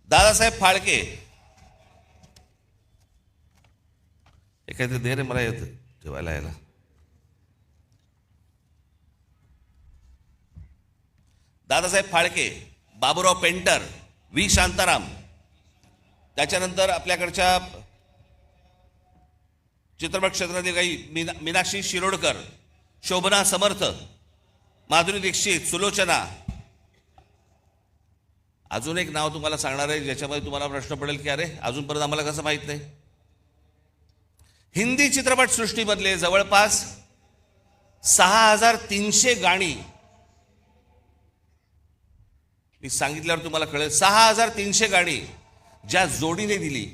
दादासाहेब फाळके. एखादं दे रे मला येतं ठेवायला यायला. Dadasaheb Phalke, Baburao painter, V Shantaram. त्याच्यानंतर आपल्याकडच्या चित्रपट क्षेत्रातील काही मीनाक्षी शिरोडकर, शोभना समर्थ, माधुरी दीक्षित, सुलोचना. अजून एक नाव तुम्हाला सांगणार आहे ज्याच्यामध्ये तुम्हाला प्रश्न पडेल की अरे अजूनपर्यंत आम्हाला कसं माहित नाही. हिंदी चित्रपट सृष्टीमधले जवळपास 6300 गाणी, मी सांगितल्यावर तुम्हाला कळेल, 6300 गाणी ज्या जोडीने दिली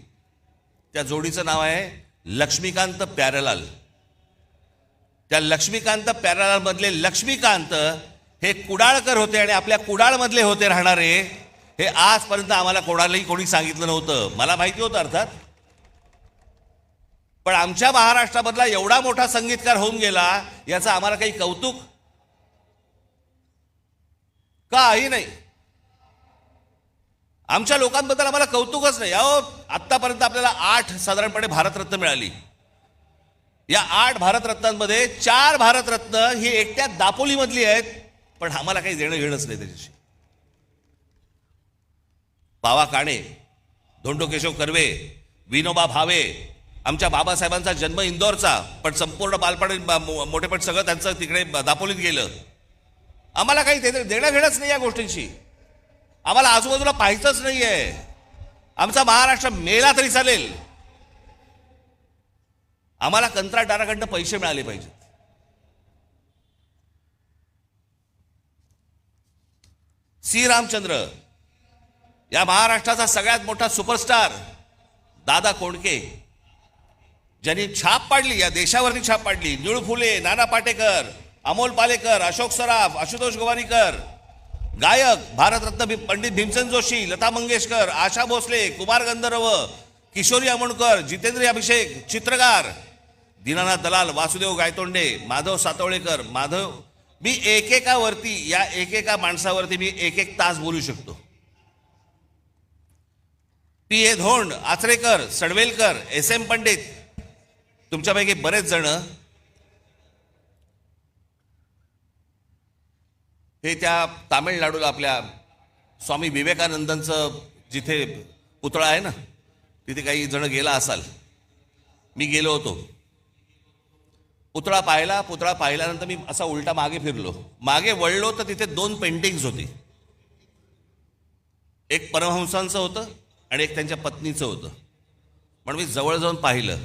त्या जोडीचं नाव आहे लक्ष्मीकांत प्यारेलाल. त्या लक्ष्मीकांत प्यारेलाल मधले लक्ष्मीकांत हे कुडाळकर होते आणि आपल्या कुडाळमधले होते राहणारे. हे आजपर्यंत आम्हाला कोणी सांगितलं नव्हतं. मला माहिती होतं अर्थात, पण आमच्या महाराष्ट्रामधला एवढा मोठा संगीतकार होऊन गेला याचं आम्हाला काही कौतुक काही नाही. आमच्या लोकांबद्दल आम्हाला कौतुकच नाही. अहो, आत्तापर्यंत आपल्याला 8 साधारणपणे भारतरत्न मिळाली. या 8 भारतरत्नांमध्ये 4 भारतरत्न ही एकट्या दापोलीमधली आहेत, पण आम्हाला काही देणं घेणंच नाही त्याच्याशी. बावा काणे, धोंडो केशव कर्वे, विनोबा भावे, आमच्या बाबासाहेबांचा जन्म इंदोरचा, पण संपूर्ण बालपण मोठेपण सगळं त्यांचं तिकडे दापोलीत गेलं. आम्हाला काही देणं घेणंच नाही या गोष्टींशी. आम्हाला आजूबाजूला पाहायचंच नाहीये. आमचा महाराष्ट्र मेला तरी चालेल. आम्हाला कंत्राटदाराकडनं पैसे मिळाले पाहिजेत. सी रामचंद्र, या महाराष्ट्राचा सगळ्यात मोठा सुपरस्टार दादा कोंडके, ज्यांनी छाप पाडली, या देशावरती छाप पाडली. निळू फुले, नाना पाटेकर, अमोल पालेकर, अशोक सराफ, आशुतोष गोवारीकर, गायक भारतरत्न पंडित भीमसेन जोशी, लता मंगेशकर, आशा भोसले, कुमार गंधर्व, किशोरी आमोणकर, जितेंद्र अभिषेक, चित्रकार दीनानाथ दलाल, वासुदेव गायतोंडे, माधव सातवळेकर. मी एकेकावरती, या एकेका माणसावरती मी एक तास बोलू शकतो. P.A. धोंड, आचरेकर, सडवेलकर, S.M. पंडित, तुमच्यापैकी बरेच जण हे त्या तामिळनाडूला आपल्या स्वामी विवेकानंदांचं जिथे पुतळा आहे ना, तिथे काही जण गेला असाल. मी गेलो होतो. पुतळा पाहिल्यानंतर मी असा उलटा मागे फिरलो. मागे वळलो तर तिथे 2 पेंटिंग्स होती. एक परमहंसांचं होतं आणि एक त्यांच्या पत्नीचं होतं. पण मी जवळ जाऊन पाहिलं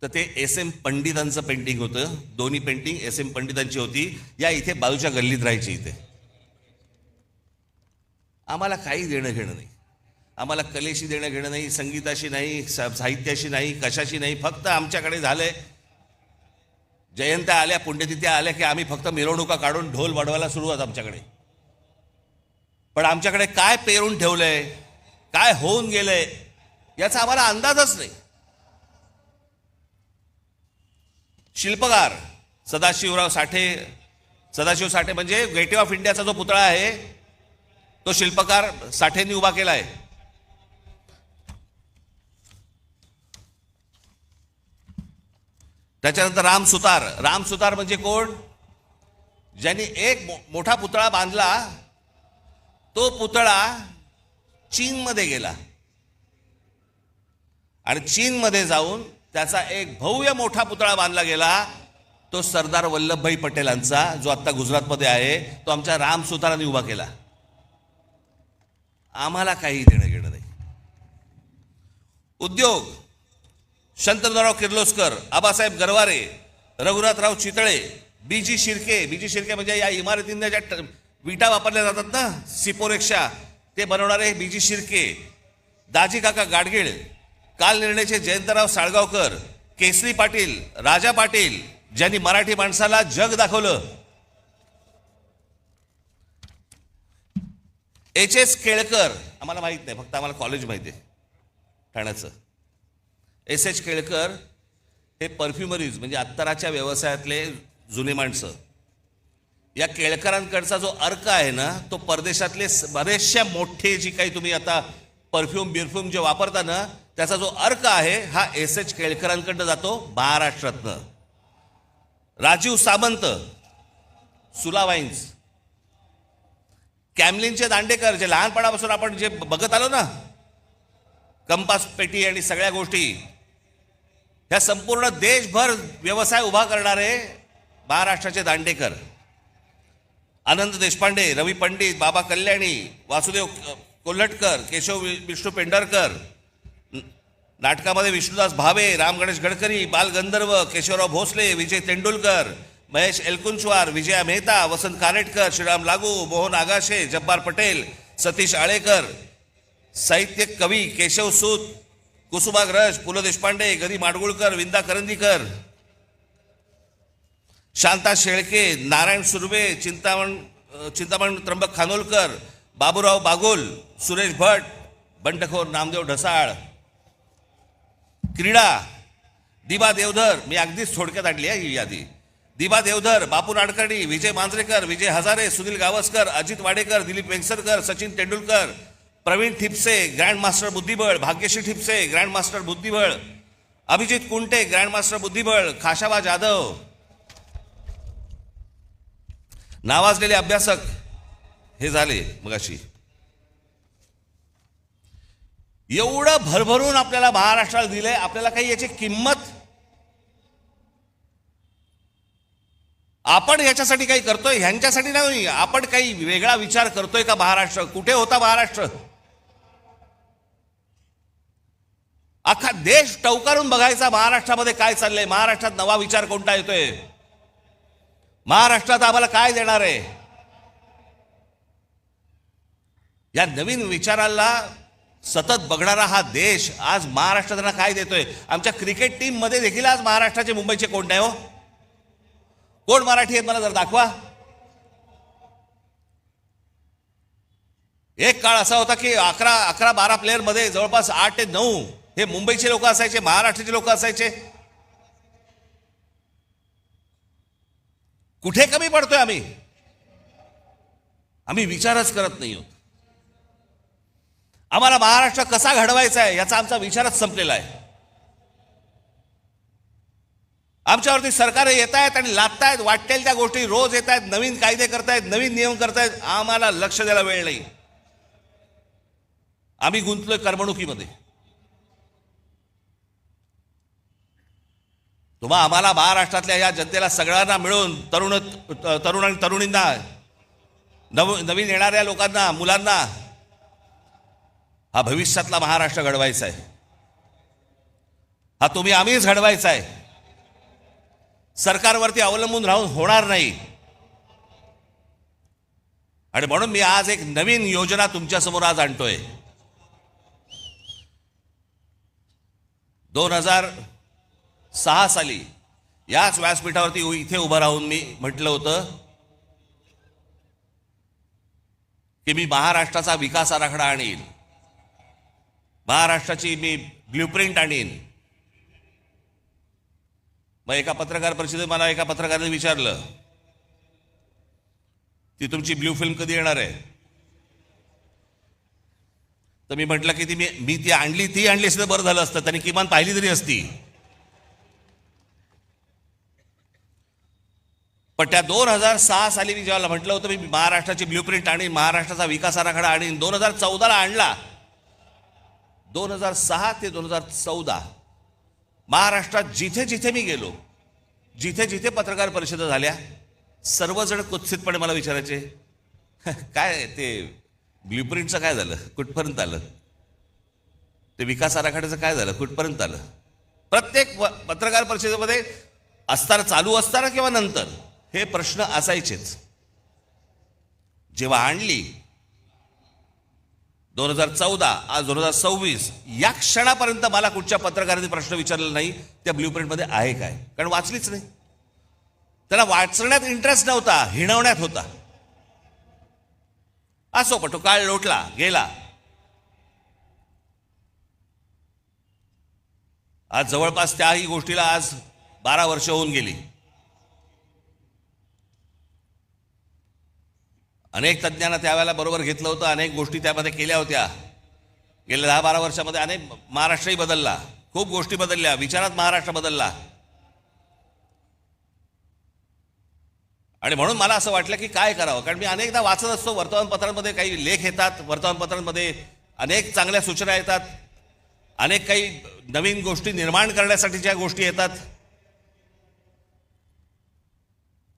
तर ते S.M. पंडितांचं पेंटिंग होतं. दोन्ही पेंटिंग S.M. पंडितांची होती. या इथे बाजूच्या गल्लीत राहायची. इथे आम्हाला काही देणं घेणं नाही. आम्हाला कलेशी देणं घेणं नाही, संगीताशी नाही, साहित्याशी नाही, कशाशी नाही. फक्त आमच्याकडे झालंय जयंत्या आल्या, पुण्यतिथ्या आल्या की आम्ही फक्त मिरवणुका काढून ढोल वाढवायला सुरुवात आमच्याकडे. पण आमच्याकडे काय पेरून ठेवलंय, काय होऊन गेलंय याचा आम्हाला अंदाजच नाही. शिल्पकार सदाशिव साठे म्हणजे गेटवे ऑफ इंडियाचा जो पुतळा आहे तो शिल्पकार साठेंनी उभा केलाय. त्याच्यानंतर राम सुतार म्हणजे कोण? ज्यांनी एक मोठा पुतळा बांधला. तो पुतळा चीनमध्ये गेला आणि चीनमध्ये जाऊन त्याचा एक भव्य मोठा पुतळा बांधला गेला. तो सरदार वल्लभभाई पटेलांचा, जो आता गुजरातमध्ये आहे, तो आमच्या राम सुतारांनी उभा केला. आम्हाला काही देणं घेणं नाही. उद्योग शंतनुराव किर्लोस्कर, आबासाहेब गरवारे, रघुनाथराव चितळे, बीजी शिर्के म्हणजे या इमारतींना ज्या विटा वापरल्या जातात ना, सिपोरेक्षा, ते बनवणारे बीजी शिर्के, दाजी काका गाडगीळ, काल निर्णयचे जयंतराव साळगावकर, केसरी पाटील, राजा पाटील, ज्यांनी मराठी माणसाला जग दाखवलं. HS केळकर, आम्हाला माहित नाही, फक्त आम्हाला कॉलेज माहिती आहे ठाण्याचं. SS केळकर हे परफ्युमरीज म्हणजे अत्तराच्या व्यवसायातले जुने माणसं. या केळकरांकडचा जो अर्क आहे ना, तो परदेशातले बरेचशा मोठे जी काही तुम्ही आता परफ्यूम जे वापरता ना, त्याचा जो अर्क आहे हा SS केळकरांकडनं जातो महाराष्ट्रातनं. राजीव सामंत, सुला वाईन्स, कॅमलिनचे दांडेकर, जे लहानपणापासून आपण जे बघत आलो ना, कंपास पेटी आणि सगळ्या गोष्टी, ह्या संपूर्ण देशभर व्यवसाय उभा करणारे महाराष्ट्राचे दांडेकर, आनंद देशपांडे, रवी पंडित, बाबा कल्याणी, वासुदेव कोल्हटकर, केशव विष्णू पेंढारकर, नाटकामध्ये विष्णुदास भावे, राम गणेश गडकरी, बाल गंधर्व, केशवराव भोसले, विजय तेंडुलकर, महेश एलकुंचवार, विजया मेहता, वसंत कानेटकर, श्रीराम लागू, मोहन आगाशे, जब्बार पटेल, सतीश आळेकर, साहित्य कवी केशव सूत, कुसुमाग्रज, पु ल देशपांडे, गदी माडगुळकर, विंदा करंदीकर, शांता शेळके, नारायण सुर्वे, चिंतामण त्र्यंबक खानोलकर, बाबूराव बागुल, सुरेश भट, बंडखोर नामदेव ढसाळ. क्रीडा दिबा देवधर, मी अगदीच थोडक्यात आणली आहे ही यादी. दिबा देवधर, बापू नाडकर्णी, विजय मांजरेकर, विजय हजारे, सुनील गावस्कर, अजित वाडेकर, दिलीप वेंगसरकर, सचिन तेंडुलकर, प्रवीण ठिपसे, ग्रँड मास्टर बुद्धिबळ, भाग्यश्री ठिपसे, ग्रँड मास्टर बुद्धिबळ, अभिजित कुंटे, ग्रँड मास्टर बुद्धिबळ, खाशाबा जाधव, नावाजलेले अभ्यासक हे झाले मगाशी. एवढं भरभरून आपल्याला महाराष्ट्राला दिलंय, आपल्याला काही याची किंमत, आपण याच्यासाठी काही करतोय, ह्यांच्यासाठी नाही, आपण काही वेगळा विचार करतोय का? महाराष्ट्र कुठे होता? महाराष्ट्र अख्खा देश टवकारून बघायचा महाराष्ट्रामध्ये काय चाललंय, महाराष्ट्रात नवा विचार कोणता येतोय, महाराष्ट्रात आम्हाला काय देणार आहे. या नवीन विचाराला सतत बघणारा हा देश आज महाराष्ट्राला काय देतोय. आमच्या क्रिकेट टीम मध्ये देखील आज महाराष्ट्राचे, मुंबईचे कोण नाही हो? कोण मराठी आहेत मला जर दाखवा. एक काळ असा होता की 11-12 प्लेयर मध्ये जवळपास 8 ते 9 हे मुंबईचे लोक असायचे, महाराष्ट्राचे लोक असायचे. कुठे कमी पडतोय आम्ही? आम्ही विचारच करत नाही आहोत. आम्हाला महाराष्ट्र कसा घडवायचा आहे याचा आमचा विचारच संपलेला आहे. आमच्यावरती सरकार येत आहेत आणि लादतायत, वाटेल त्या गोष्टी रोज येत आहेत, नवीन कायदे करतायत, नवीन नियम करतायत. आम्हाला लक्ष द्यायला वेळ नाही. आम्ही गुंतलोय करमणुकीमध्ये. तुम्हा आम्हाला महाराष्ट्रातल्या या जनतेला सगळ्यांना मिळून, तरुण आणि तरुणींना, नवीन येणाऱ्या लोकांना, मुलांना हा भविष्यातला महाराष्ट्र घडवायचा आहे. हा तुम्ही आम्हीच घडवायचा आहे. सरकारवरती अवलंबून राहून होणार नाही. आणि म्हणून मी आज एक नवीन योजना तुमच्या समोर आज आणतोय. 2006 साली याच व्यासपीठावरती इथे उभं राहून मी म्हटलं होतं की मी महाराष्ट्राचा विकास आराखडा आणीन, महाराष्ट्राची मी ब्ल्यूप्रिंट आणीन. मग एका पत्रकार परिषदेत मला एका पत्रकाराने विचारलं ती तुमची ब्ल्यू फिल्म कधी येणार आहे. तर मी म्हटलं की मी ती आणली असतं बरं झालं असतं, त्यांनी किमान पाहिली तरी असती. पण त्या 2006 साली मी जेव्हा म्हटलं होतं मी महाराष्ट्राची ब्ल्यूप्रिंट आणीन, महाराष्ट्राचा विकास आराखडा आणीन, 2014ला आणला. 2006 ते 2014 महाराष्ट्रात जिथे जिथे मी गेलो, जिथे जिथे पत्रकार परिषदा झाल्या, सर्वजण कुत्सितपणे मला विचारायचे काय ते ब्ल्यूप्रिंटचं काय झालं, कुठपर्यंत आलं, ते विकास आराखड्याचं काय झालं, कुठपर्यंत आलं. प्रत्येक पत्रकार परिषदेमध्ये असताना, चालू असताना किंवा नंतर हे प्रश्न असायचेच. जेव्हा आणली 2014, आज 2026, या क्षणापर्यंत मला कुठच्या पत्रकारांनी प्रश्न विचारलेला नाही त्या ब्ल्यूप्रिंटमध्ये आहे काय, कारण वाचलीच नाही. त्याला वाचण्यात इंटरेस्ट नव्हता, हिणवण्यात होता. असो, पण तो काळ लोटला गेला. आज जवळपास त्याही गोष्टीला आज 12 वर्ष होऊन गेली. अनेक तज्ज्ञांना त्यावेळेला बरोबर घेतलं होतं, अनेक गोष्टी त्यामध्ये केल्या होत्या. गेल्या 10-12 वर्षामध्ये अनेक महाराष्ट्रही बदलला, खूप गोष्टी बदलल्या, विचारात महाराष्ट्र बदलला. आणि म्हणून मला असं वाटलं की काय करावं, कारण मी अनेकदा वाचत असतो वर्तमानपत्रांमध्ये, काही लेख येतात वर्तमानपत्रांमध्ये, अनेक चांगल्या सूचना येतात. अनेक काही नवीन गोष्टी निर्माण करण्यासाठी ज्या गोष्टी येतात,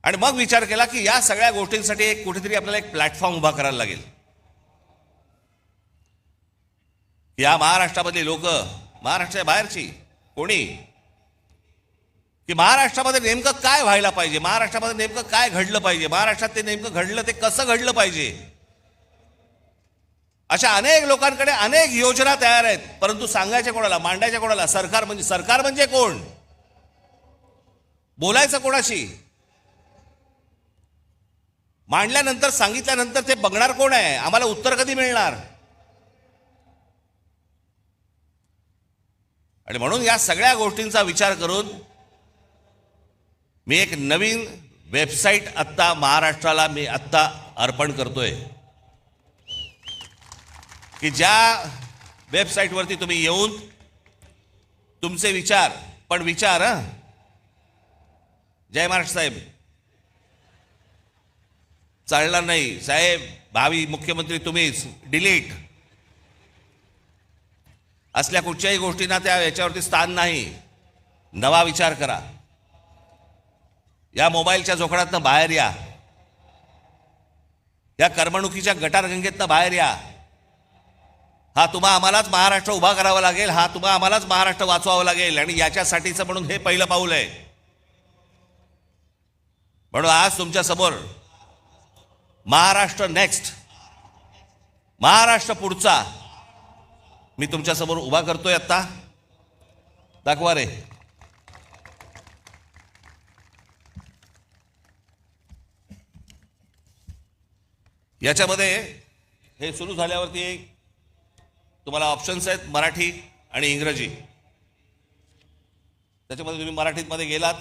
आणि मग विचार केला की या सगळ्या गोष्टींसाठी एक कुठेतरी आपल्याला एक प्लॅटफॉर्म उभा करायला लागेल. या महाराष्ट्रामधली लोक, महाराष्ट्राच्या बाहेरची कोणी, की महाराष्ट्रामध्ये नेमकं काय व्हायला पाहिजे, महाराष्ट्रामध्ये नेमकं काय घडलं पाहिजे, महाराष्ट्रात ते नेमकं घडलं ते कसं घडलं पाहिजे, अशा अनेक लोकांकडे अनेक योजना तयार आहेत. परंतु सांगायच्या कोणाला, मांडायच्या कोणाला? सरकार म्हणजे कोण? बोलायचं कोणाशी? मांडल्यानंतर, सांगितल्यानंतर ते बघणार कोण आहे? आम्हाला उत्तर कधी मिळणार? आणि म्हणून या सगळ्या गोष्टींचा विचार करून मी एक नवीन वेबसाईट आत्ता महाराष्ट्राला मी आत्ता अर्पण करतोय, की ज्या वेबसाईटवरती तुम्ही येऊन तुमचे विचार, पण विचार जय महाराष्ट्र साहेब, चालणार नाही साहेब, भावी मुख्यमंत्री तुम्हीच, डिलीट, असल्या कुठच्याही गोष्टींना त्या याच्यावरती स्थान नाही. नवा विचार करा. या मोबाईलच्या जोखडातनं बाहेर या, या करमणुकीच्या गटारगंगेतनं बाहेर या. हा तुम्हा आम्हालाच महाराष्ट्र उभा करावा लागेल, हा तुम्हा आम्हालाच महाराष्ट्र वाचवावं लागेल, आणि याच्यासाठीचं म्हणून हे पहिलं पाऊल आहे. म्हणून आज तुमच्या समोर महाराष्ट्र नेक्स्ट, महाराष्ट्र पुढचा मी तुमच्या समोर उभा करतोय. आता दाखवा रे. याच्यामध्ये हे सुरू झाल्यावरती तुम्हाला ऑप्शन्स आहेत, मराठी आणि इंग्रजी. त्याच्यामध्ये तुम्ही मराठीमध्ये गेलात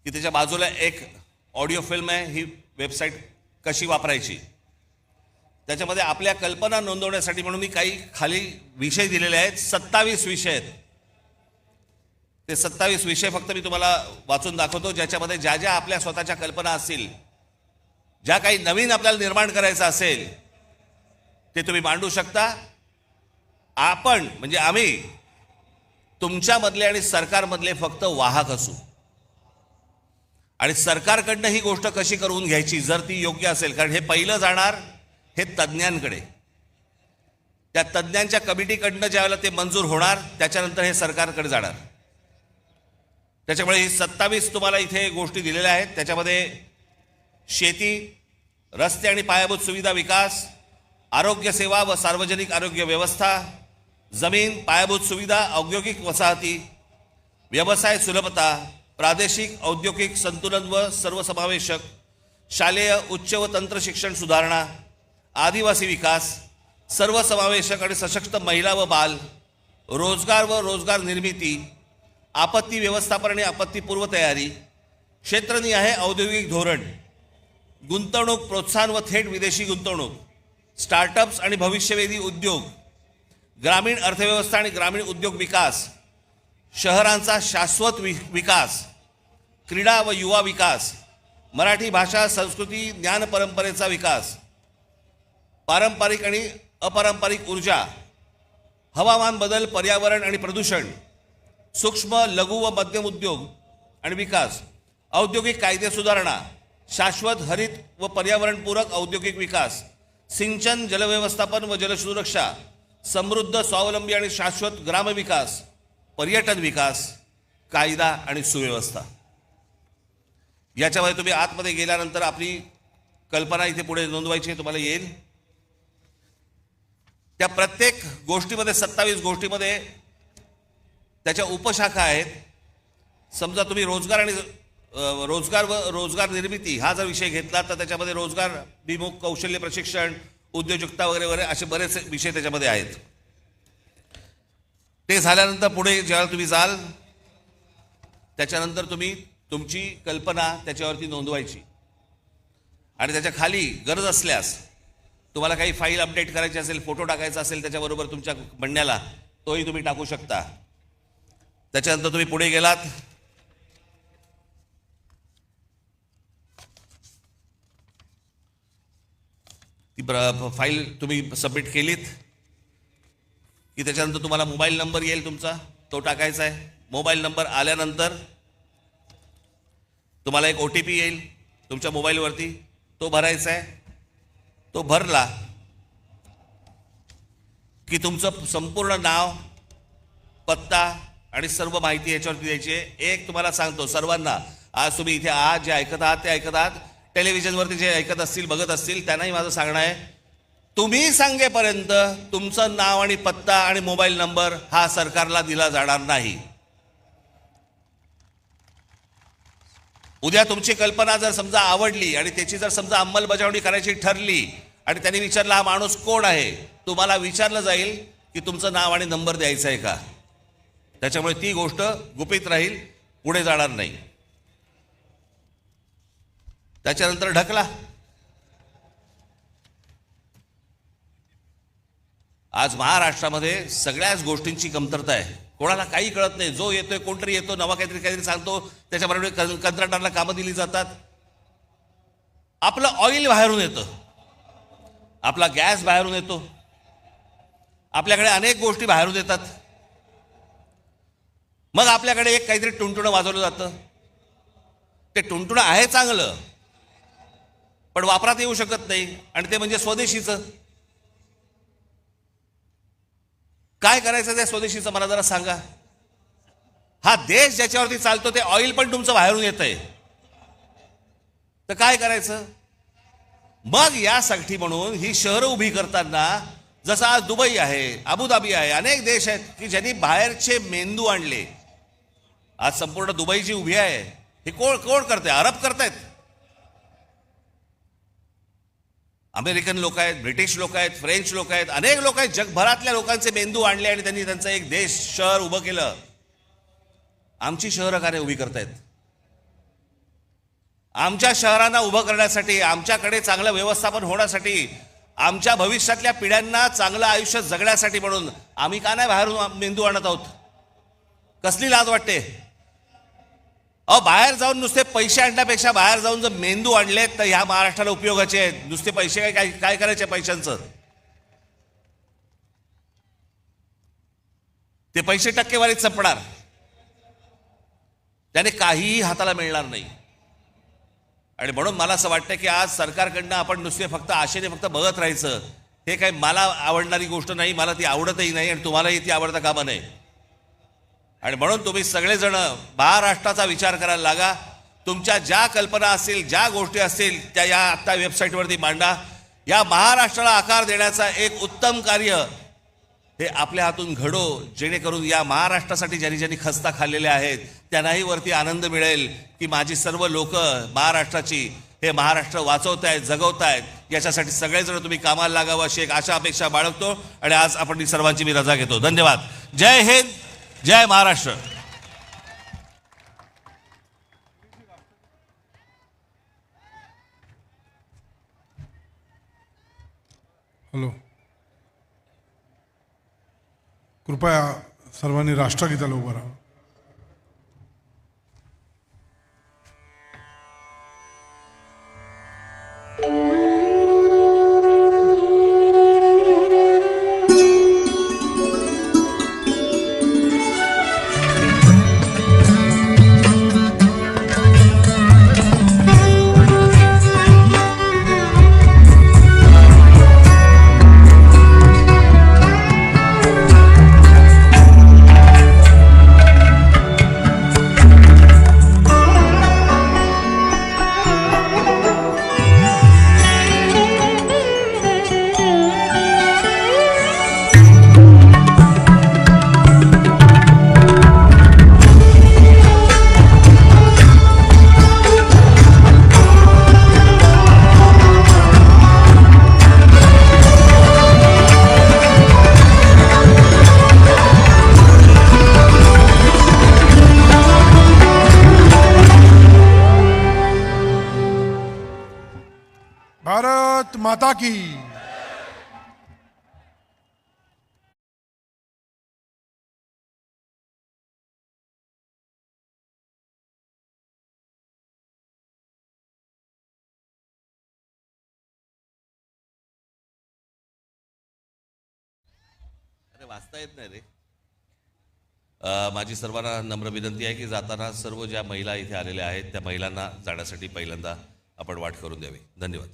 की त्याच्या बाजूला एक ऑडिओ फिल्म आहे, ही वेबसाईट कशी वापरायची. त्याच्यामध्ये आपल्या कल्पना नोंदवण्यासाठी म्हणून मी काही खाली विषय दिलेले आहेत. 27 विषय आहेत. ते 27 विषय फक्त मी तुम्हाला वाचून दाखवतो, ज्याच्यामध्ये ज्या ज्या आपल्या स्वतःच्या कल्पना असतील, ज्या काही नवीन आपल्याला निर्माण करायचं असेल, ते तुम्ही मांडू शकता. आपण म्हणजे आम्ही तुमच्यामधले आणि सरकारमधले फक्त वाहक असू, आणि सरकारकडनं ही गोष्ट कशी करून घ्यायची जर ती योग्य असेल, कारण हे पहिलं जाणार हे तज्ज्ञांकडे, त्या तज्ज्ञांच्या कमिटीकडनं ज्यावेळेला ते मंजूर होणार त्याच्यानंतर हे सरकारकडे जाणार. त्याच्यामुळे ही 27 तुम्हाला इथे गोष्टी दिलेल्या आहेत. त्याच्यामध्ये शेती, रस्ते आणि पायाभूत सुविधा विकास, आरोग्य सेवा व सार्वजनिक आरोग्य व्यवस्था, जमीन, पायाभूत सुविधा, औद्योगिक वसाहती, व्यवसाय सुलभता, प्रादेशिक औद्योगिक संतुलन व सर्वसमावेशक, शालेय उच्च व तंत्र शिक्षण सुधारणा, आदिवासी विकास, सर्वसमावेशक आणि सशक्त महिला व बाल, रोजगार व रोजगार निर्मिती, आपत्ती व्यवस्थापन आणि आपत्तीपूर्व तयारी, क्षेत्रनिहाय औद्योगिक धोरण, गुंतवणूक प्रोत्साहन व थेट विदेशी गुंतवणूक, स्टार्टअप्स आणि भविष्यवेधी उद्योग, ग्रामीण अर्थव्यवस्था आणि ग्रामीण उद्योग विकास, शहरांचा शाश्वत विकास, क्रीडा व युवा विकास, मराठी भाषा संस्कृती ज्ञान परंपरेचा विकास, पारंपरिक आणि अपारंपरिक ऊर्जा, हवामान बदल, पर्यावरण आणि प्रदूषण, सूक्ष्म लघु व मध्यम उद्योग आणि विकास, औद्योगिक कायदे सुधारणा, शाश्वत हरित व पर्यावरणपूरक औद्योगिक विकास, सिंचन, जलव्यवस्थापन व जलसुरक्षा, समृद्ध, स्वावलंबी आणि शाश्वत ग्रामविकास, पर्यटन विकास, कायदा आणि सुव्यवस्था. याच्यामध्ये तुम्ही आतमध्ये गेल्यानंतर आपली कल्पना इथे पुढे नोंदवायची तुम्हाला येईल. त्या प्रत्येक गोष्टीमध्ये 27 गोष्टीमध्ये त्याच्या उपशाखा आहेत. समजा तुम्ही रोजगार आणि रोजगार व रोजगार निर्मिती हा जर विषय घेतला तर त्याच्यामध्ये रोजगार विमुख, कौशल्य प्रशिक्षण, उद्योजकता वगैरे वगैरे असे बरेच विषय त्याच्यामध्ये आहेत. ते झाल्यानंतर पुढे जेव्हा तुम्ही जाल त्याच्यानंतर तुम्ही तुमची कल्पना त्याच्यावरती नोंदवायची, आणि त्याच्या खाली गरज असल्यास तुम्हाला काही फाईल अपडेट करायची असेल, फोटो टाकायचा असेल त्याच्याबरोबर तुमच्या म्हणण्याला, तोही तुम्ही टाकू शकता. त्याच्यानंतर तुम्ही पुढे गेलात ती फाईल तुम्ही सबमिट केलीत की त्याच्यानंतर तुम्हाला मोबाईल नंबर येईल तुमचा, तो टाकायचा आहे. मोबाईल नंबर आल्यानंतर तुम्हाला एक OTP येईल तुमच्या मोबाईलवरती, तो भरायचा आहे. तो भरला की तुमचं संपूर्ण नाव, पत्ता आणि सर्व माहिती याच्यावरती द्यायची आहे. एक तुम्हाला सांगतो सर्वांना, आज तुम्ही इथे आहात, जे ऐकत आहात ते ऐकत आहात, टेलिव्हिजनवरती जे ऐकत असतील बघत असतील त्यांनाही माझं सांगणं आहे, तुम्ही सांगेपर्यंत तुमचं नाव आणि पत्ता आणि मोबाईल नंबर हा सरकारला दिला जाणार नाही. उद्या तुमची कल्पना जर समजा आवडली आणि त्याची जर समजा अंमलबजावणी करायची ठरली आणि त्यांनी विचारलं हा माणूस कोण आहे, तुम्हाला विचारलं जाईल की तुमचं नाव आणि नंबर द्यायचा आहे का. त्याच्यामुळे ती गोष्ट गुपित राहील, पुढे जाणार नाही. त्याच्यानंतर ढकला. आज महाराष्ट्रामध्ये सगळ्याच गोष्टींची कमतरता आहे. कोणाला काही कळत नाही. जो येतोय, कोणतरी येतो, नवा काहीतरी सांगतो, त्याच्याबरोबर कंत्राटदाराला कामं दिली जातात. आपलं ऑइल बाहेरून येतं, आपला गॅस बाहेरून येतो, आपल्याकडे अनेक गोष्टी बाहेरून येतात. मग आपल्याकडे एक काहीतरी टुणटुणं वाजवलं जातं. ते टुणटुणं आहे चांगलं, पण वापरात येऊ शकत नाही, आणि ते म्हणजे स्वदेशीचं. काय करायचं त्या स्वदेशीचं मला जरा सांगा. हा देश ज्याच्यावरती चालतो ते ऑइल पण तुमचं बाहेरून येतंय, तर काय करायचं. मग यासाठी म्हणून ही शहरं उभी करताना, जसं आज दुबई आहे, अबुधाबी आहे, अनेक देश आहेत की ज्यांनी बाहेरचे मेंदू आणले. आज संपूर्ण दुबई जी उभी आहे हे कोण कोण करते, अरब करतायत, अमेरिकन लोक आहेत, ब्रिटिश लोक आहेत, फ्रेंच लोक आहेत, अनेक लोक आहेत. जगभरातल्या लोकांचे मेंदू आणले आणि त्यांनी त्यांचं एक देश, शहर उभं केलं. आमची शहरं का नाही उभी करतायत. आमच्या शहरांना उभं करण्यासाठी, आमच्याकडे चांगलं व्यवस्थापन होण्यासाठी, आमच्या भविष्यातल्या पिढ्यांना चांगलं आयुष्य जगण्यासाठी म्हणून आम्ही का नाही बाहेरून मेंदू आणत आहोत. कसली लाज वाटते. अहो, बाहेर जाऊन नुसते पैसे आणण्यापेक्षा बाहेर जाऊन जर मेंदू आणले तर ह्या महाराष्ट्राला उपयोगाचे आहेत. नुसते पैसे काय काय करायचे पैशांचं. ते पैसे टक्केवारीत संपणार, त्याने काहीही हाताला मिळणार नाही. आणि म्हणून मला असं वाटतं की आज सरकारकडनं आपण नुसते फक्त आशेने फक्त बघत राहायचं, हे काही मला आवडणारी गोष्ट नाही, मला ती आवडतही नाही आणि तुम्हालाही ती आवडता कामा नये. आणि म्हणून तुम्ही सगळेजण महाराष्ट्राचा विचार करायला लागा. तुमच्या ज्या कल्पना असतील, ज्या गोष्टी असतील त्या या आत्ता वेबसाईटवरती मांडा. या महाराष्ट्राला आकार देण्याचा एक उत्तम कार्य हे आपल्या हातून घडो, जेणेकरून या महाराष्ट्रासाठी ज्यांनी ज्यांनी खस्ता खाल्लेल्या आहेत त्यांनाही वरती आनंद मिळेल की माझी सर्व लोक महाराष्ट्राची, हे महाराष्ट्र वाचवतायत, जगवतायत. याच्यासाठी सगळेजण तुम्ही कामाला लागावं अशी एक आशा अपेक्षा बाळगतो. आणि आज आपण सर्वांची मी रजा घेतो. धन्यवाद. जय हिंद, जय महाराष्ट्र. हॅलो, कृपया सर्वांनी राष्ट्रगीताला उभं राहा. भारत माता की. वाचता येत नाही रे. माझी सर्वांना नम्र विनंती आहे की जाताना सर्व ज्या महिला इथे आलेल्या आहेत त्या महिलांना जाण्यासाठी पहिल्यांदा आपण वाट करून द्यावी. धन्यवाद.